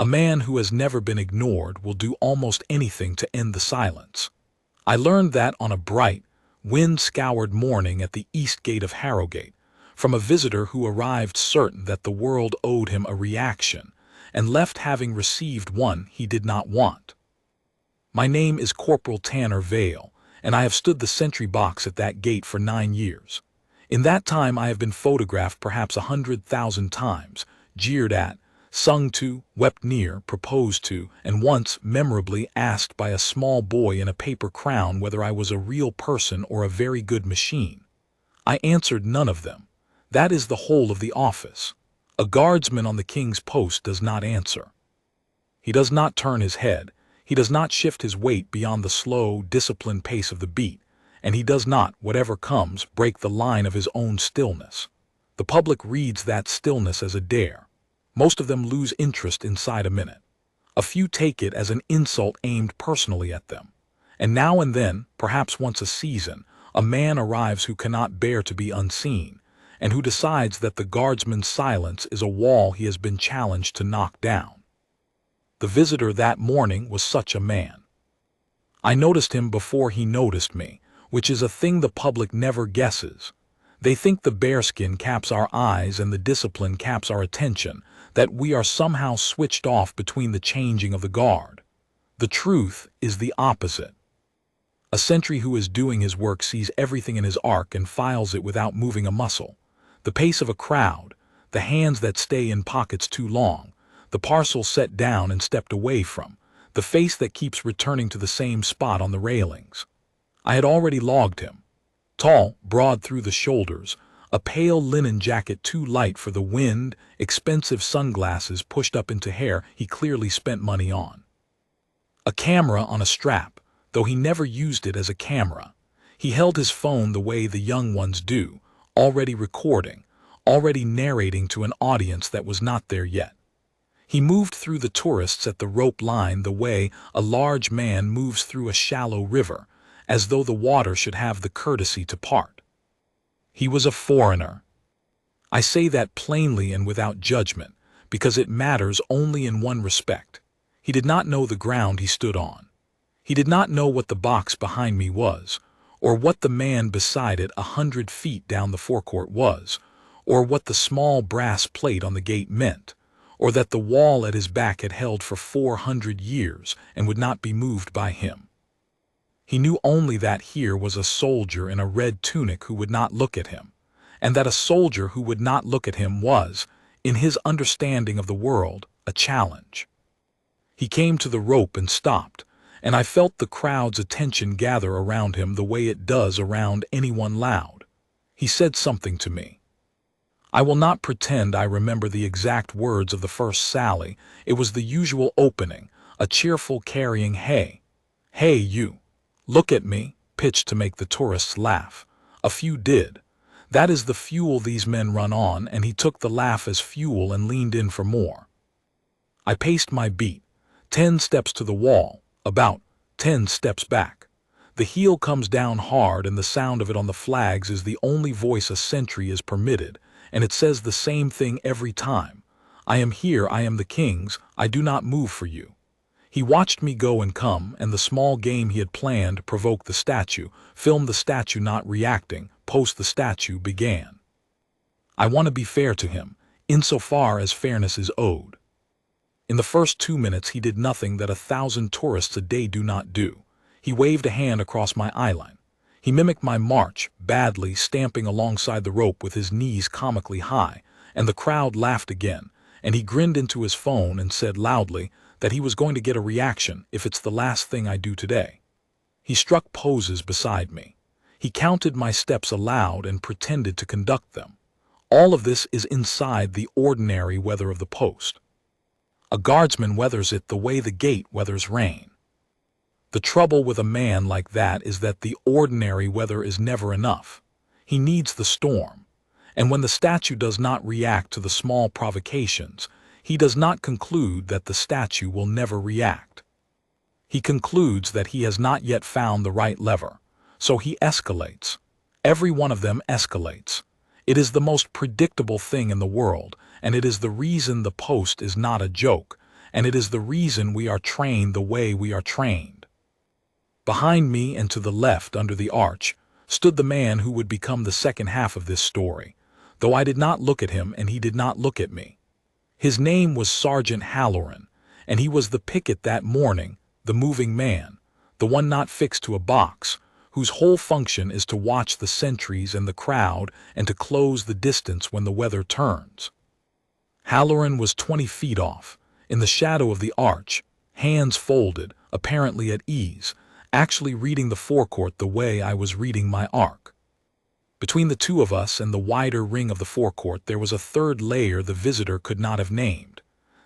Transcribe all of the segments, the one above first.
A man who has never been ignored will do almost anything to end the silence. I learned that on a bright, wind-scoured morning at the east gate of Harrogate, from a visitor who arrived certain that the world owed him a reaction, and left having received one he did not want. My name is Corporal Tanner Vale, and I have stood the sentry box at that gate for 9 years. In that time I have been photographed perhaps 100,000 times, jeered at, sung to, wept near, proposed to, and once memorably asked by a small boy in a paper crown whether I was a real person or a very good machine. I answered none of them. That is the whole of the office. A guardsman on the king's post does not answer. He does not turn his head, he does not shift his weight beyond the slow, disciplined pace of the beat, and he does not, whatever comes, break the line of his own stillness. The public reads that stillness as a dare. Most of them lose interest inside a minute. A few take it as an insult aimed personally at them. And now and then, perhaps once a season, a man arrives who cannot bear to be unseen, and who decides that the guardsman's silence is a wall he has been challenged to knock down. The visitor that morning was such a man. I noticed him before he noticed me, which is a thing the public never guesses. They think the bearskin caps our eyes and the discipline caps our attention, that we are somehow switched off between the changing of the guard. The truth is the opposite. A sentry who is doing his work sees everything in his arc and files it without moving a muscle. The pace of a crowd, the hands that stay in pockets too long, the parcel set down and stepped away from, the face that keeps returning to the same spot on the railings. I had already logged him. Tall, broad through the shoulders, a pale linen jacket too light for the wind, expensive sunglasses pushed up into hair he clearly spent money on. A camera on a strap, though he never used it as a camera. He held his phone the way the young ones do, already recording, already narrating to an audience that was not there yet. He moved through the tourists at the rope line the way a large man moves through a shallow river, as though the water should have the courtesy to part. He was a foreigner. I say that plainly and without judgment, because it matters only in one respect. He did not know the ground he stood on. He did not know what the box behind me was, or what the man beside it 100 feet down the forecourt was, or what the small brass plate on the gate meant, or that the wall at his back had held for 400 years and would not be moved by him. He knew only that here was a soldier in a red tunic who would not look at him, and that a soldier who would not look at him was, in his understanding of the world, a challenge. He came to the rope and stopped, and I felt the crowd's attention gather around him the way it does around anyone loud. He said something to me. I will not pretend I remember the exact words of the first sally. It was the usual opening, a cheerful carrying "Hey, hey you. Look at me," pitched to make the tourists laugh. A few did. That is the fuel these men run on, and he took the laugh as fuel and leaned in for more. I paced my beat, 10 steps to the wall, about 10 steps back. The heel comes down hard, and the sound of it on the flags is the only voice a sentry is permitted, and it says the same thing every time. I am here, I am the king's, I do not move for you. He watched me go and come, and the small game he had planned, provoke the statue, film the statue not reacting, post the statue, began. I want to be fair to him, insofar as fairness is owed. In the first 2 minutes he did nothing that 1,000 tourists a day do not do. He waved a hand across my eyeline. He mimicked my march, badly, stamping alongside the rope with his knees comically high, and the crowd laughed again, and he grinned into his phone and said loudly that he was going to get a reaction if it's the last thing I do today. He struck poses beside me. He counted my steps aloud and pretended to conduct them. All of this is inside the ordinary weather of the post. A guardsman weathers it the way the gate weathers rain. The trouble with a man like that is that the ordinary weather is never enough. He needs the storm. And when the statue does not react to the small provocations, he does not conclude that the statue will never react. He concludes that he has not yet found the right lever, so he escalates. Every one of them escalates. It is the most predictable thing in the world, and it is the reason the post is not a joke, and it is the reason we are trained the way we are trained. Behind me and to the left under the arch stood the man who would become the second half of this story, though I did not look at him and he did not look at me. His name was Sergeant Halloran, and he was the picket that morning, the moving man, the one not fixed to a box, whose whole function is to watch the sentries and the crowd and to close the distance when the weather turns. Halloran was 20 feet off, in the shadow of the arch, hands folded, apparently at ease, actually reading the forecourt the way I was reading my arc. Between the two of us and the wider ring of the forecourt there was a third layer the visitor could not have named.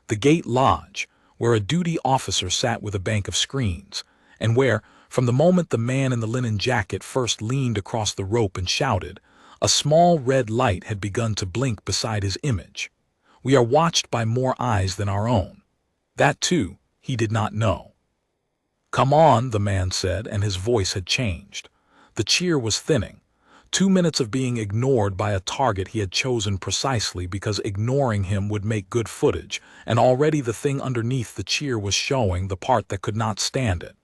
The gate lodge, where a duty officer sat with a bank of screens, and where, from the moment the man in the linen jacket first leaned across the rope and shouted, a small red light had begun to blink beside his image. We are watched by more eyes than our own. That, too, he did not know. "Come on," the man said, and his voice had changed. The cheer was thinning. 2 minutes of being ignored by a target he had chosen precisely because ignoring him would make good footage, and already the thing underneath the cheer was showing the part that could not stand it.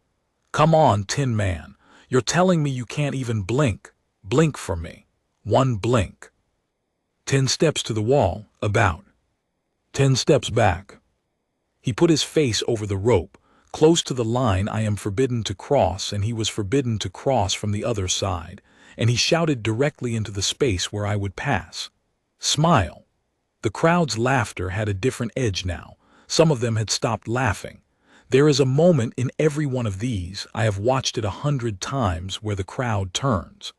"Come on, Tin Man. You're telling me you can't even blink. Blink for me. One blink." 10 steps to the wall, about. 10 steps back. He put his face over the rope, close to the line I am forbidden to cross, and he was forbidden to cross from the other side, and he shouted directly into the space where I would pass. "Smile." The crowd's laughter had a different edge now. Some of them had stopped laughing. There is a moment in every one of these, I have watched it 100 times, where the crowd turns.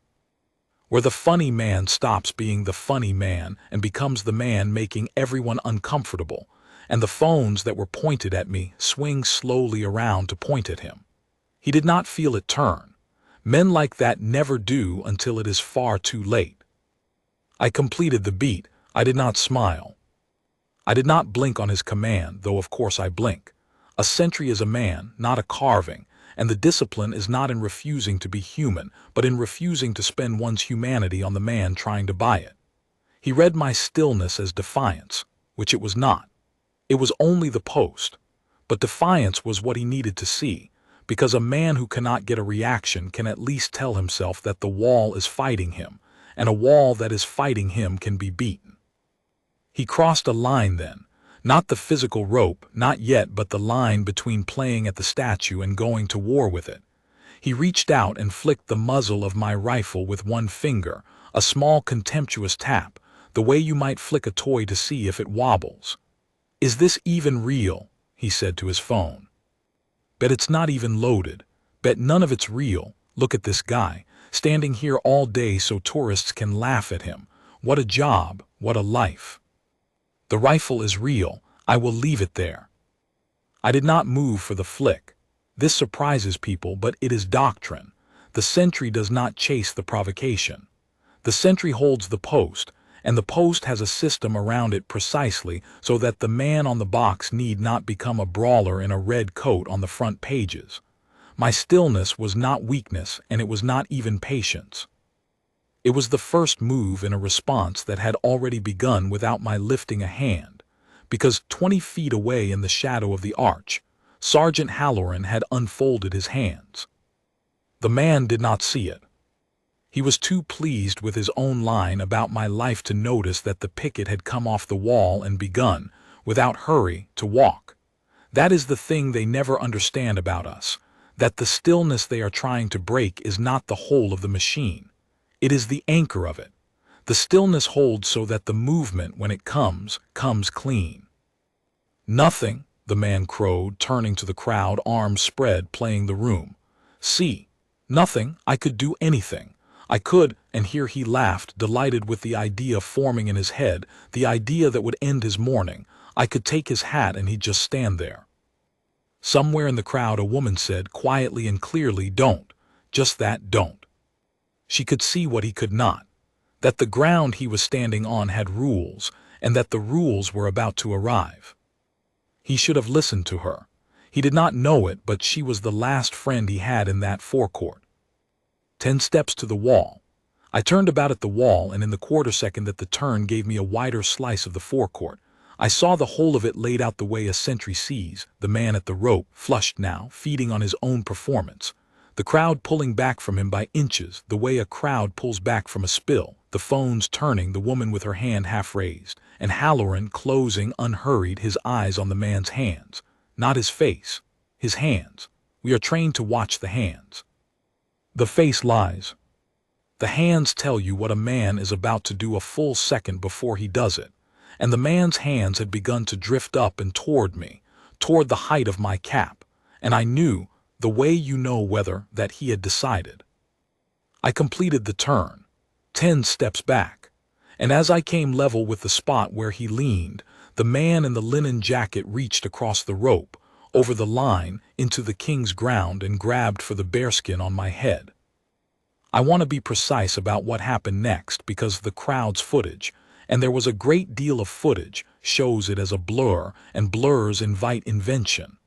Where the funny man stops being the funny man and becomes the man making everyone uncomfortable, and the phones that were pointed at me swing slowly around to point at him. He did not feel it turn. Men like that never do until it is far too late. I completed the beat. I did not smile. I did not blink on his command, though of course I blink. A sentry is a man, not a carving, and the discipline is not in refusing to be human, but in refusing to spend one's humanity on the man trying to buy it. He read my stillness as defiance, which it was not. It was only the post, but defiance was what he needed to see, because a man who cannot get a reaction can at least tell himself that the wall is fighting him, and a wall that is fighting him can be beaten. He crossed a line then, not the physical rope, not yet, but the line between playing at the statue and going to war with it. He reached out and flicked the muzzle of my rifle with one finger, a small contemptuous tap, the way you might flick a toy to see if it wobbles. "Is this even real?" he said to his phone. "Bet it's not even loaded. Bet none of it's real. Look at this guy, standing here all day so tourists can laugh at him. What a job, what a life. The rifle is real. I will leave it there." I did not move for the flick. This surprises people, but it is doctrine. The sentry does not chase the provocation. The sentry holds the post, and the post has a system around it precisely so that the man on the box need not become a brawler in a red coat on the front pages. My stillness was not weakness, and it was not even patience. It was the first move in a response that had already begun without my lifting a hand, because 20 feet away in the shadow of the arch, Sergeant Halloran had unfolded his hands. The man did not see it. He was too pleased with his own line about my life to notice that the picket had come off the wall and begun, without hurry, to walk. That is the thing they never understand about us, that the stillness they are trying to break is not the whole of the machine. It is the anchor of it. The stillness holds so that the movement, when it comes clean. "Nothing," the man crowed, turning to the crowd, arms spread, playing the room. "See, nothing. I could do anything. I could," and here he laughed, delighted with the idea forming in his head, the idea that would end his morning. "I could take his hat and he'd just stand there." Somewhere in the crowd a woman said, quietly and clearly, "Don't. Just that, don't." She could see what he could not, that the ground he was standing on had rules, and that the rules were about to arrive. He should have listened to her. He did not know it, but she was the last friend he had in that forecourt. 10 steps to the wall. I turned about at the wall, and in the quarter second that the turn gave me a wider slice of the forecourt, I saw the whole of it laid out the way a sentry sees, the man at the rope, flushed now, feeding on his own performance. The crowd pulling back from him by inches, the way a crowd pulls back from a spill, the phones turning, the woman with her hand half raised, and Halloran closing unhurried, his eyes on the man's hands. Not his face, his hands. We are trained to watch the hands. The face lies. The hands tell you what a man is about to do a full second before he does it, and the man's hands had begun to drift up and toward me, toward the height of my cap, and I knew, the way you know whether, that he had decided. I completed the turn, 10 steps back, and as I came level with the spot where he leaned, the man in the linen jacket reached across the rope, over the line, into the king's ground and grabbed for the bearskin on my head. I want to be precise about what happened next because the crowd's footage, and there was a great deal of footage, shows it as a blur, and blurs invite invention.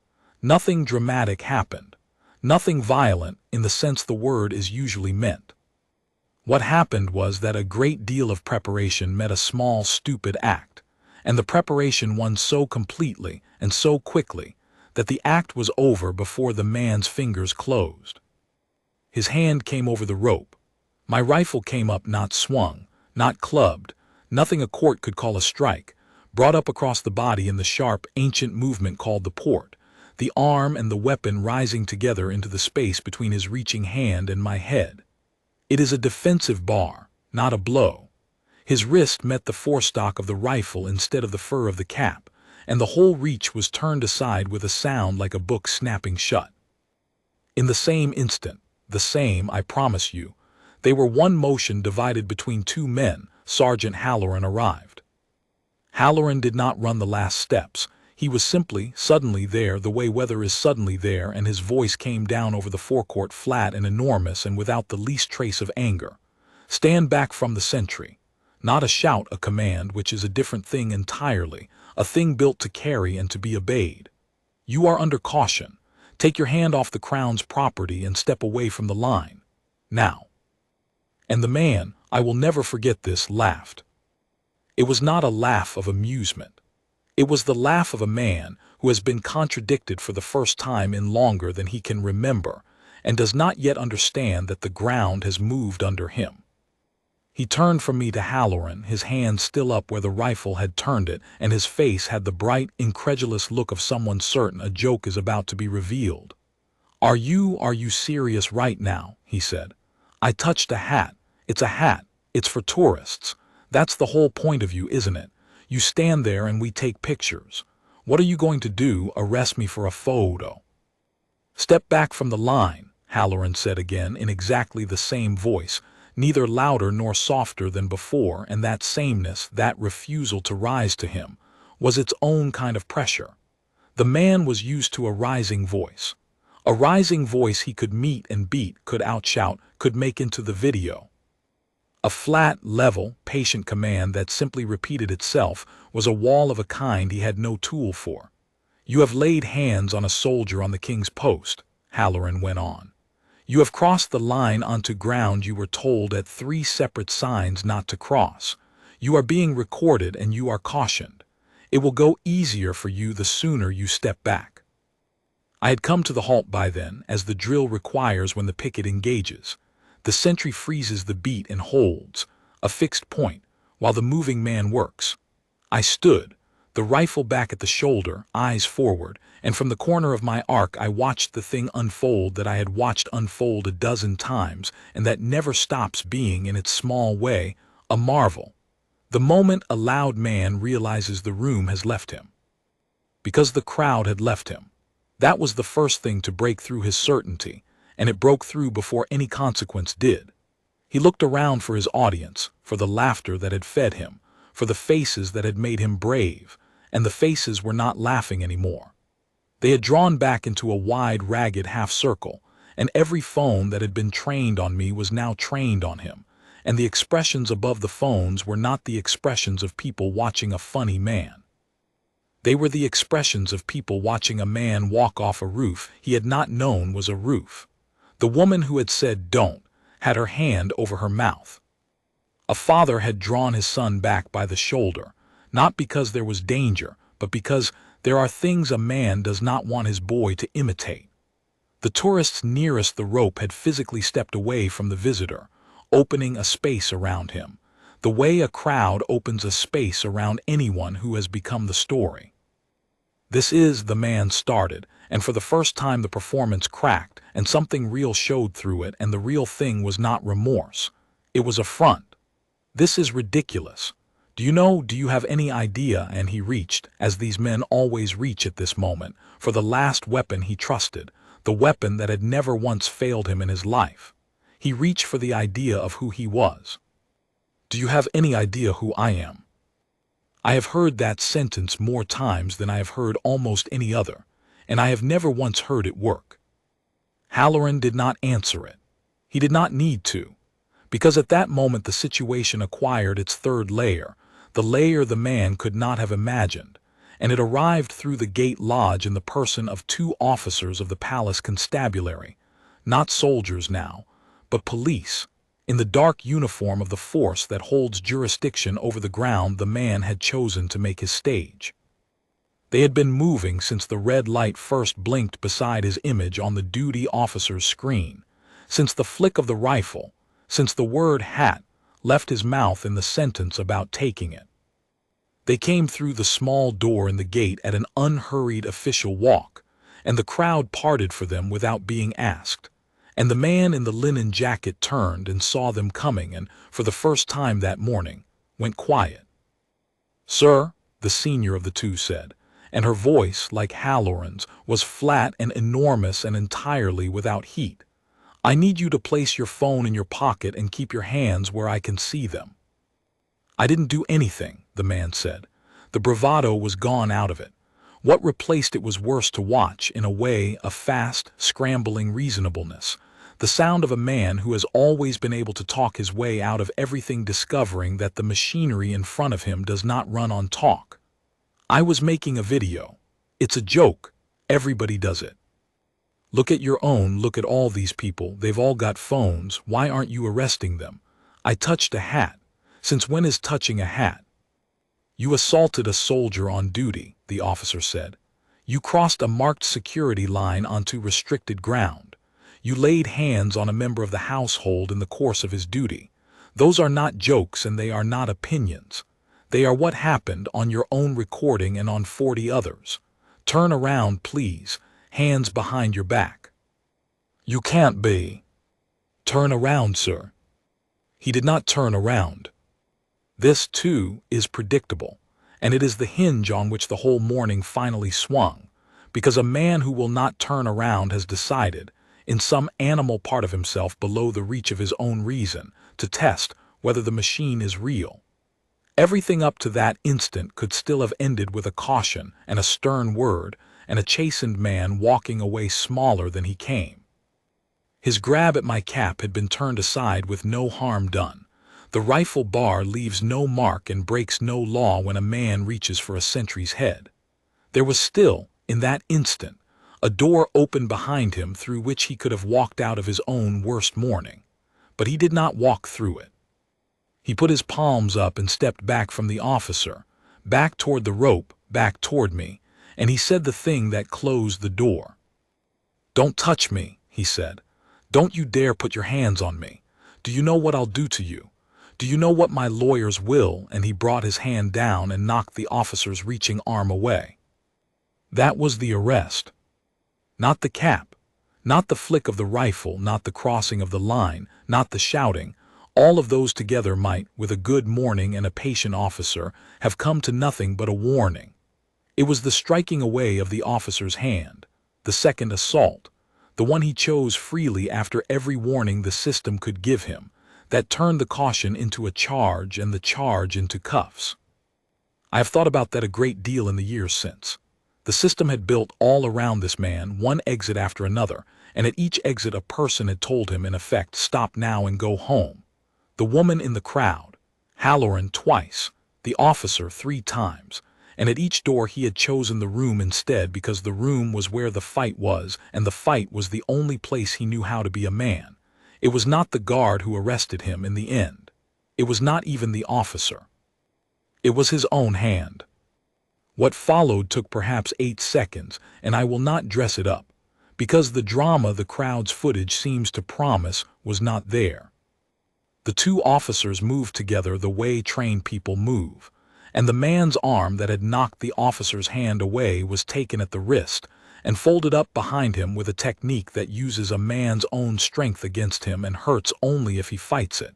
Nothing dramatic happened. Nothing violent in the sense the word is usually meant. What happened was that a great deal of preparation met a small, stupid act, and the preparation won so completely and so quickly that the act was over before the man's fingers closed. His hand came over the rope. My rifle came up, not swung, not clubbed, nothing a court could call a strike, brought up across the body in the sharp, ancient movement called the port, the arm and the weapon rising together into the space between his reaching hand and my head. It is a defensive bar, not a blow. His wrist met the forestock of the rifle instead of the fur of the cap, and the whole reach was turned aside with a sound like a book snapping shut. In the same instant, the same, I promise you, they were one motion divided between two men, Sergeant Halloran arrived. Halloran did not run the last steps. He was simply, suddenly there, the way weather is suddenly there, and his voice came down over the forecourt flat and enormous and without the least trace of anger. Stand back from the sentry. Not a shout, a command, which is a different thing entirely, a thing built to carry and to be obeyed. You are under caution. Take your hand off the crown's property and step away from the line. Now. And the man, I will never forget this, laughed. It was not a laugh of amusement. It was the laugh of a man who has been contradicted for the first time in longer than he can remember and does not yet understand that the ground has moved under him. He turned from me to Halloran, his hand still up where the rifle had turned it, and his face had the bright, incredulous look of someone certain a joke is about to be revealed. Are you serious right now?" he said. "I touched a hat. It's a hat. It's for tourists. That's the whole point of you, isn't it? You stand there and we take pictures. What are you going to do, arrest me for a photo?" "Step back from the line," Halloran said again in exactly the same voice, neither louder nor softer than before, and that sameness, that refusal to rise to him, was its own kind of pressure. The man was used to a rising voice. A rising voice he could meet and beat, could outshout, could make into the video. A flat, level, patient command that simply repeated itself was a wall of a kind he had no tool for. "You have laid hands on a soldier on the king's post," Halloran went on. "You have crossed the line onto ground you were told at 3 separate signs not to cross. You are being recorded and you are cautioned. It will go easier for you the sooner you step back." I had come to the halt by then, as the drill requires when the picket engages. The sentry freezes the beat and holds, a fixed point, while the moving man works. I stood, the rifle back at the shoulder, eyes forward, and from the corner of my arc I watched the thing unfold that I had watched unfold a dozen times and that never stops being, in its small way, a marvel. The moment a loud man realizes the room has left him. Because the crowd had left him. That was the first thing to break through his certainty, and it broke through before any consequence did. He looked around for his audience, for the laughter that had fed him, for the faces that had made him brave, and the faces were not laughing anymore. They had drawn back into a wide, ragged half-circle, and every phone that had been trained on me was now trained on him, and the expressions above the phones were not the expressions of people watching a funny man. They were the expressions of people watching a man walk off a roof he had not known was a roof. The woman who had said "don't" had her hand over her mouth. A father had drawn his son back by the shoulder, not because there was danger, but because there are things a man does not want his boy to imitate. The tourists nearest the rope had physically stepped away from the visitor, opening a space around him, the way a crowd opens a space around anyone who has become the story. "This is," the man started, and for the first time the performance cracked, and something real showed through it, and the real thing was not remorse. It was affront. "This is ridiculous. Do you have any idea?" And he reached, as these men always reach at this moment, for the last weapon he trusted, the weapon that had never once failed him in his life. He reached for the idea of who he was. "Do you have any idea who I am?" I have heard that sentence more times than I have heard almost any other, and I have never once heard it work. Halloran did not answer it. He did not need to, because at that moment the situation acquired its third layer, the layer the man could not have imagined, and it arrived through the gate lodge in the person of two officers of the palace constabulary, not soldiers now, but police, in the dark uniform of the force that holds jurisdiction over the ground the man had chosen to make his stage. They had been moving since the red light first blinked beside his image on the duty officer's screen, since the flick of the rifle, since the word hat left his mouth in the sentence about taking it. They came through the small door in the gate at an unhurried official walk, and the crowd parted for them without being asked. And the man in the linen jacket turned and saw them coming and, for the first time that morning, went quiet. "Sir," the senior of the two said, and her voice, like Halloran's, was flat and enormous and entirely without heat. "I need you to place your phone in your pocket and keep your hands where I can see them." "I didn't do anything," the man said. The bravado was gone out of it. What replaced it was worse to watch, in a way, a fast, scrambling reasonableness, the sound of a man who has always been able to talk his way out of everything, discovering that the machinery in front of him does not run on talk. "I was making a video. It's a joke. Everybody does it. Look at your own, look at all these people, they've all got phones, why aren't you arresting them? I touched a hat. Since when is touching a hat?" "You assaulted a soldier on duty," the officer said. "You crossed a marked security line onto restricted ground. You laid hands on a member of the household in the course of his duty. Those are not jokes and they are not opinions. They are what happened on your own recording and on 40 others. Turn around, please. Hands behind your back." "You can't be." "Turn around, sir." He did not turn around. This, too, is predictable, and it is the hinge on which the whole morning finally swung, because a man who will not turn around has decided, in some animal part of himself below the reach of his own reason, to test whether the machine is real. Everything up to that instant could still have ended with a caution and a stern word and a chastened man walking away smaller than he came. His grab at my cap had been turned aside with no harm done. The rifle bar leaves no mark and breaks no law when a man reaches for a sentry's head. There was still, in that instant, a door open behind him through which he could have walked out of his own worst morning. But he did not walk through it. He put his palms up and stepped back from the officer, back toward the rope, back toward me, and he said the thing that closed the door. "Don't touch me," he said. "Don't you dare put your hands on me. Do you know what I'll do to you? Do you know what my lawyers will?" And he brought his hand down and knocked the officer's reaching arm away. That was the arrest. Not the cap, not the flick of the rifle, not the crossing of the line, not the shouting. All of those together might, with a good morning and a patient officer, have come to nothing but a warning. It was the striking away of the officer's hand, the second assault, the one he chose freely after every warning the system could give him, that turned the caution into a charge and the charge into cuffs. I have thought about that a great deal in the years since. The system had built all around this man, one exit after another, and at each exit a person had told him, in effect, "Stop now and go home." The woman in the crowd, Halloran twice, the officer 3 times, and at each door he had chosen the room instead, because the room was where the fight was, and the fight was the only place he knew how to be a man. It was not the guard who arrested him in the end. It was not even the officer. It was his own hand. What followed took perhaps 8 seconds, and I will not dress it up, because the drama the crowd's footage seems to promise was not there. The two officers moved together the way trained people move, and the man's arm that had knocked the officer's hand away was taken at the wrist and folded up behind him with a technique that uses a man's own strength against him and hurts only if he fights it.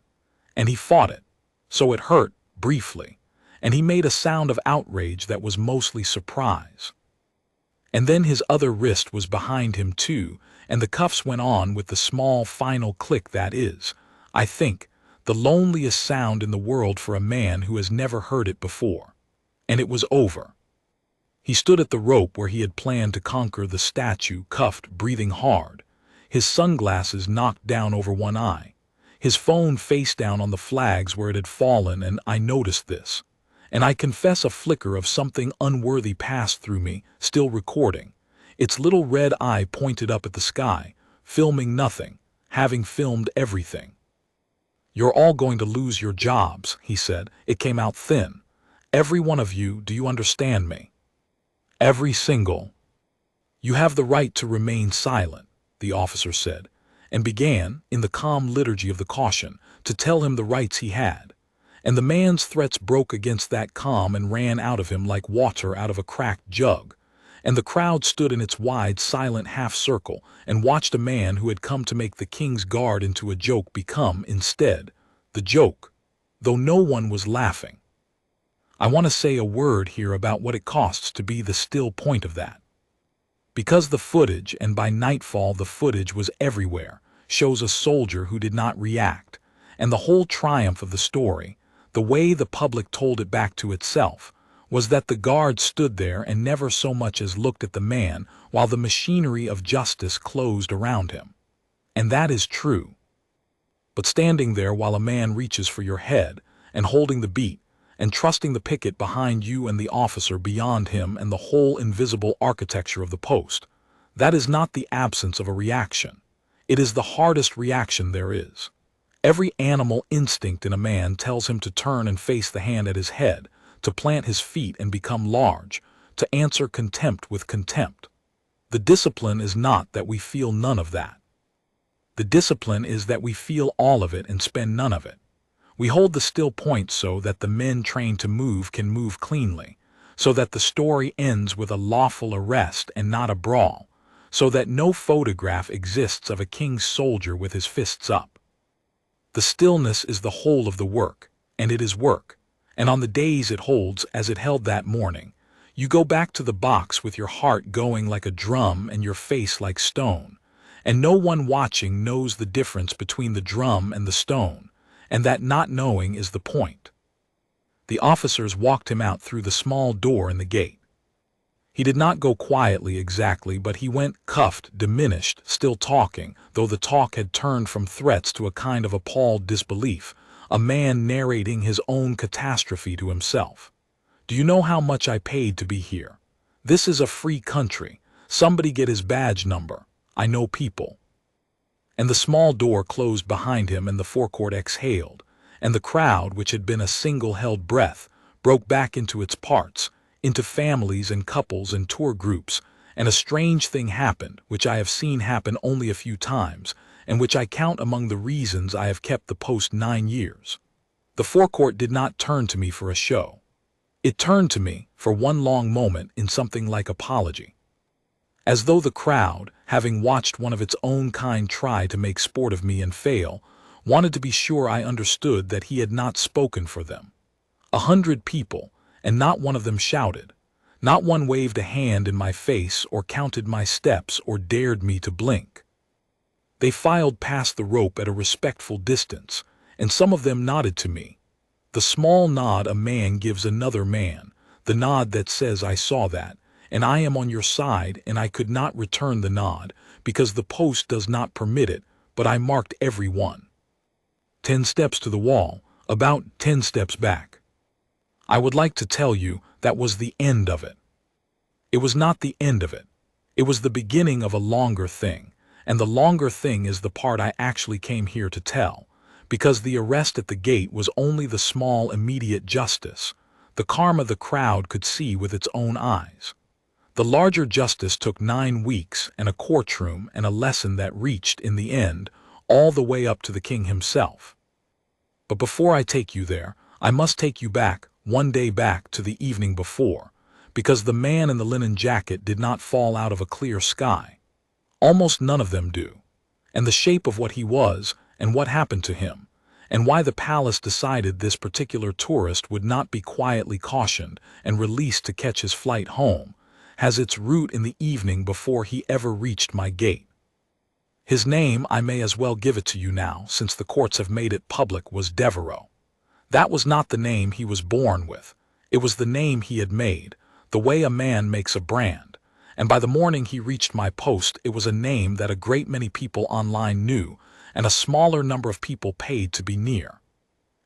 And he fought it, so it hurt, briefly, and he made a sound of outrage that was mostly surprise. And then his other wrist was behind him too, and the cuffs went on with the small final click that is, I think, the loneliest sound in the world for a man who has never heard it before. And it was over. He stood at the rope where he had planned to conquer the statue, cuffed, breathing hard, his sunglasses knocked down over one eye, his phone face down on the flags where it had fallen, and I noticed this. And I confess a flicker of something unworthy passed through me, still recording, its little red eye pointed up at the sky, filming nothing, having filmed everything. "You're all going to lose your jobs," he said. It came out thin. "Every one of you, do you understand me? Every single. You have the right to remain silent," the officer said, and began, in the calm liturgy of the caution, to tell him the rights he had. And the man's threats broke against that calm and ran out of him like water out of a cracked jug. And the crowd stood in its wide, silent half-circle and watched a man who had come to make the king's guard into a joke become, instead, the joke, though no one was laughing. I want to say a word here about what it costs to be the still point of that. Because the footage, and by nightfall the footage was everywhere, shows a soldier who did not react, and the whole triumph of the story, the way the public told it back to itself, was that the guard stood there and never so much as looked at the man while the machinery of justice closed around him. And that is true. But standing there while a man reaches for your head, and holding the beat, and trusting the picket behind you and the officer beyond him and the whole invisible architecture of the post, that is not the absence of a reaction. It is the hardest reaction there is. Every animal instinct in a man tells him to turn and face the hand at his head, to plant his feet and become large, to answer contempt with contempt. The discipline is not that we feel none of that. The discipline is that we feel all of it and spend none of it. We hold the still point so that the men trained to move can move cleanly, so that the story ends with a lawful arrest and not a brawl, so that no photograph exists of a king's soldier with his fists up. The stillness is the whole of the work, and it is work, and on the days it holds as it held that morning, you go back to the box with your heart going like a drum and your face like stone, and no one watching knows the difference between the drum and the stone, and that not knowing is the point. The officers walked him out through the small door in the gate. He did not go quietly exactly, but he went cuffed, diminished, still talking, though the talk had turned from threats to a kind of appalled disbelief, a man narrating his own catastrophe to himself. "Do you know how much I paid to be here? This is a free country. Somebody get his badge number. I know people." And the small door closed behind him and the forecourt exhaled, and the crowd, which had been a single held breath, broke back into its parts, into families and couples and tour groups, and a strange thing happened, which I have seen happen only a few times, and which I count among the reasons I have kept the post 9 years. The forecourt did not turn to me for a show. It turned to me, for one long moment, in something like apology. As though the crowd, having watched one of its own kind try to make sport of me and fail, wanted to be sure I understood that he had not spoken for them. 100 people, and not one of them shouted. Not one waved a hand in my face or counted my steps or dared me to blink. They filed past the rope at a respectful distance, and some of them nodded to me. The small nod a man gives another man, the nod that says I saw that, and I am on your side, and I could not return the nod, because the post does not permit it, but I marked every one. 10 steps to the wall, about 10 steps back. I would like to tell you that was the end of it. It was not the end of it. It was the beginning of a longer thing, and the longer thing is the part I actually came here to tell, because the arrest at the gate was only the small immediate justice, the karma the crowd could see with its own eyes. The larger justice took 9 weeks and a courtroom and a lesson that reached, in the end, all the way up to the king himself. But before I take you there, I must take you back, one day back to the evening before, because the man in the linen jacket did not fall out of a clear sky. Almost none of them do. And the shape of what he was, and what happened to him, and why the palace decided this particular tourist would not be quietly cautioned and released to catch his flight home, has its root in the evening before he ever reached my gate. His name, I may as well give it to you now, since the courts have made it public, was Devereaux. That was not the name he was born with. It was the name he had made, the way a man makes a brand. And by the morning he reached my post, it was a name that a great many people online knew, and a smaller number of people paid to be near.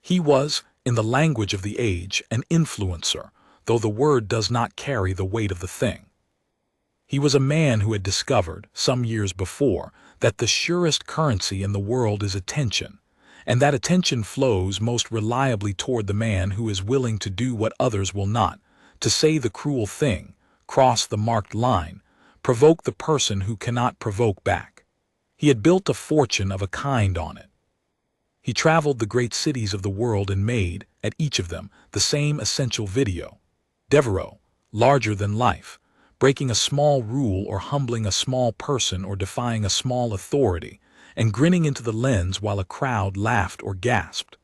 He was, in the language of the age, an influencer, though the word does not carry the weight of the thing. He was a man who had discovered, some years before, that the surest currency in the world is attention, and that attention flows most reliably toward the man who is willing to do what others will not, to say the cruel thing, cross the marked line, provoke the person who cannot provoke back. He had built a fortune of a kind on it. He traveled the great cities of the world and made, at each of them, the same essential video. Devereaux, larger than life, breaking a small rule or humbling a small person or defying a small authority, and grinning into the lens while a crowd laughed or gasped.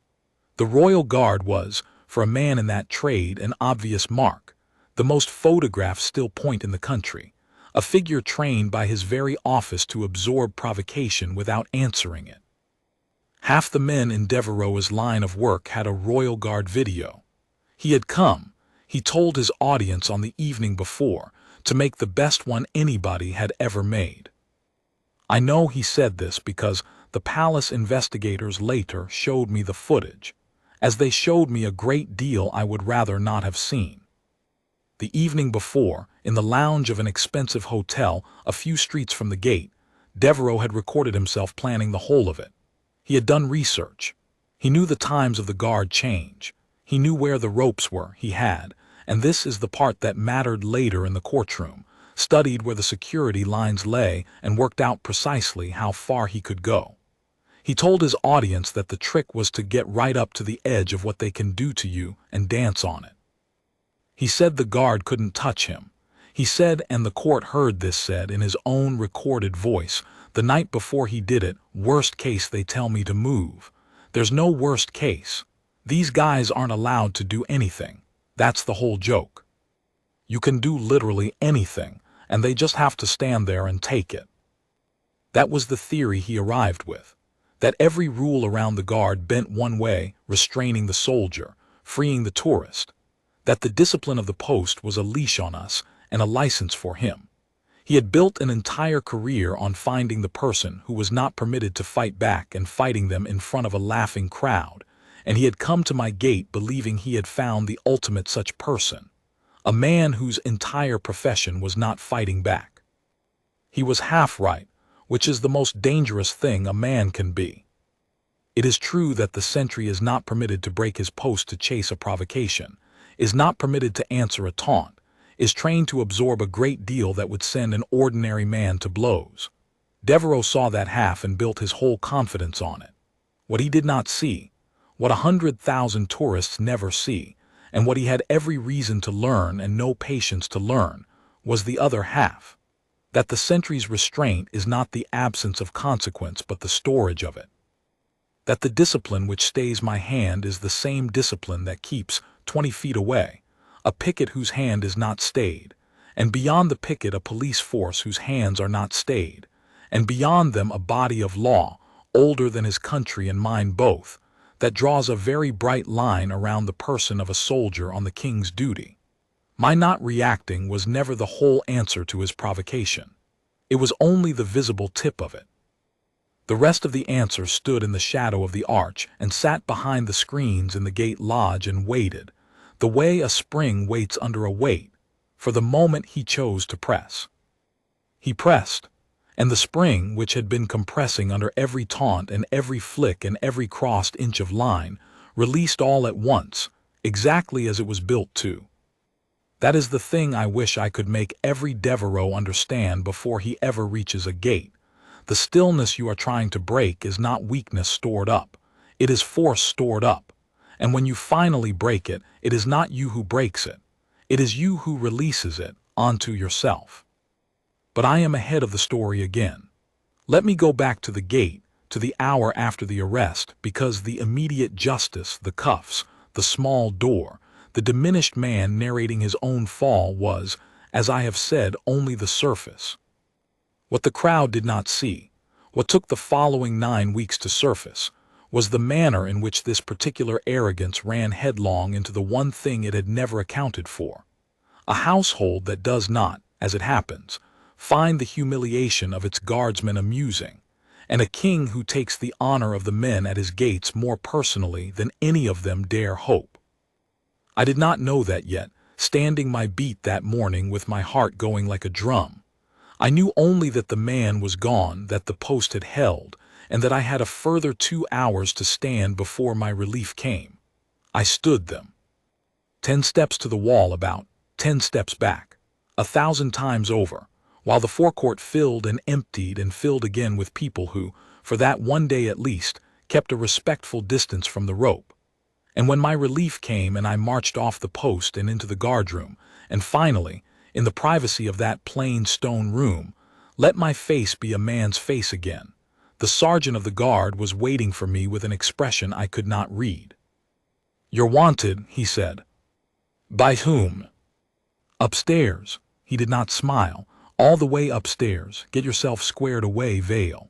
The Royal Guard was, for a man in that trade, an obvious mark, the most photographed still point in the country, a figure trained by his very office to absorb provocation without answering it. Half the men in Devereaux's line of work had a Royal Guard video. He had come, he told his audience on the evening before, to make the best one anybody had ever made. I know he said this because the palace investigators later showed me the footage, as they showed me a great deal I would rather not have seen. The evening before, in the lounge of an expensive hotel a few streets from the gate, Devereaux had recorded himself planning the whole of it. He had done research. He knew the times of the guard change. He knew where the ropes were, he had, and this is the part that mattered later in the courtroom, studied where the security lines lay and worked out precisely how far he could go. He told his audience that the trick was to get right up to the edge of what they can do to you and dance on it. He said the guard couldn't touch him. He said, and the court heard this said in his own recorded voice, the night before he did it, worst case they tell me to move. There's no worst case. These guys aren't allowed to do anything. That's the whole joke. You can do literally anything, and they just have to stand there and take it. That was the theory he arrived with, that every rule around the guard bent one way, restraining the soldier, freeing the tourist, that the discipline of the post was a leash on us and a license for him. He had built an entire career on finding the person who was not permitted to fight back and fighting them in front of a laughing crowd, and he had come to my gate believing he had found the ultimate such person, a man whose entire profession was not fighting back. He was half right, which is the most dangerous thing a man can be. It is true that the sentry is not permitted to break his post to chase a provocation, is not permitted to answer a taunt, is trained to absorb a great deal that would send an ordinary man to blows. Devereaux saw that half and built his whole confidence on it. What he did not see, what 100,000 tourists never see, and what he had every reason to learn and no patience to learn, was the other half, that the sentry's restraint is not the absence of consequence but the storage of it. That the discipline which stays my hand is the same discipline that keeps, 20 feet away, a picket whose hand is not stayed, and beyond the picket a police force whose hands are not stayed, and beyond them a body of law, older than his country and mine both, that draws a very bright line around the person of a soldier on the king's duty. My not reacting was never the whole answer to his provocation. It was only the visible tip of it. The rest of the answer stood in the shadow of the arch and sat behind the screens in the gate lodge and waited, the way a spring waits under a weight, for the moment he chose to press. He pressed, and the spring, which had been compressing under every taunt and every flick and every crossed inch of line, released all at once, exactly as it was built to. That is the thing I wish I could make every Devereaux understand before he ever reaches a gate. The stillness you are trying to break is not weakness stored up. It is force stored up. And when you finally break it, it is not you who breaks it. It is you who releases it onto yourself. But I am ahead of the story again. Let me go back to the gate, to the hour after the arrest, because the immediate justice, the cuffs, the small door, the diminished man narrating his own fall was, as I have said, only the surface. What the crowd did not see, what took the following 9 weeks to surface, was the manner in which this particular arrogance ran headlong into the one thing it had never accounted for. A household that does not, as it happens, find the humiliation of its guardsmen amusing, and a king who takes the honor of the men at his gates more personally than any of them dare hope. I did not know that yet, standing my beat that morning with my heart going like a drum. I knew only that the man was gone that the post had held, and that I had a further 2 hours to stand before my relief came. I stood them. 10 steps to the wall, about 10 steps back, 1,000 times over, while the forecourt filled and emptied and filled again with people who, for that one day at least, kept a respectful distance from the rope. And when my relief came and I marched off the post and into the guardroom, and finally, in the privacy of that plain stone room, let my face be a man's face again, the sergeant of the guard was waiting for me with an expression I could not read. "You're wanted," he said. "By whom?" "Upstairs." He did not smile. "All the way upstairs. Get yourself squared away, Vale.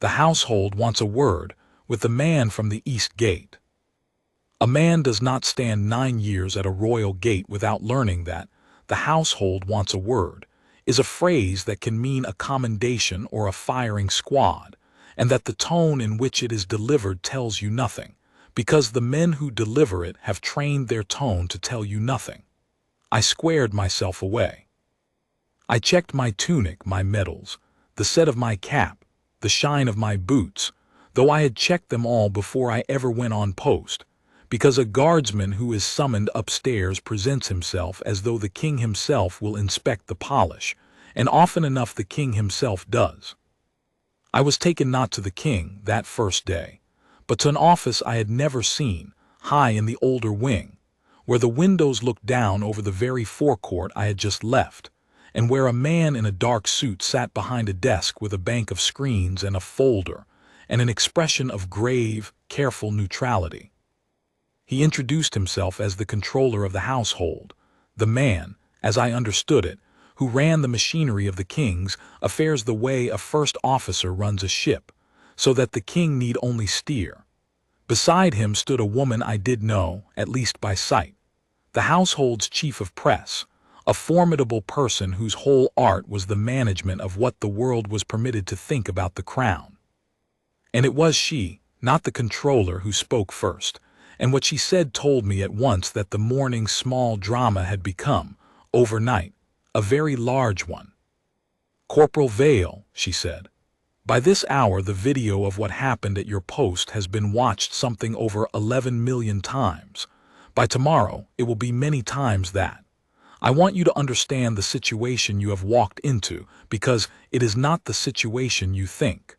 The household wants a word with the man from the east gate." A man does not stand 9 years at a royal gate without learning that "the household wants a word" is a phrase that can mean a commendation or a firing squad, and that the tone in which it is delivered tells you nothing, because the men who deliver it have trained their tone to tell you nothing. I squared myself away. I checked my tunic, my medals, the set of my cap, the shine of my boots, though I had checked them all before I ever went on post, because a guardsman who is summoned upstairs presents himself as though the king himself will inspect the polish, and often enough the king himself does. I was taken not to the king that first day, but to an office I had never seen, high in the older wing, where the windows looked down over the very forecourt I had just left, and where a man in a dark suit sat behind a desk with a bank of screens and a folder, and an expression of grave, careful neutrality. He introduced himself as the controller of the household, the man, as I understood it, who ran the machinery of the king's affairs the way a first officer runs a ship, so that the king need only steer. Beside him stood a woman I did know, at least by sight, the household's chief of press, a formidable person whose whole art was the management of what the world was permitted to think about the crown. And it was she, not the controller, who spoke first, and what she said told me at once that the morning's small drama had become, overnight, a very large one. "Corporal Vale," she said, "by this hour the video of what happened at your post has been watched something over 11 million times. By tomorrow it will be many times that. I want you to understand the situation you have walked into, because it is not the situation you think."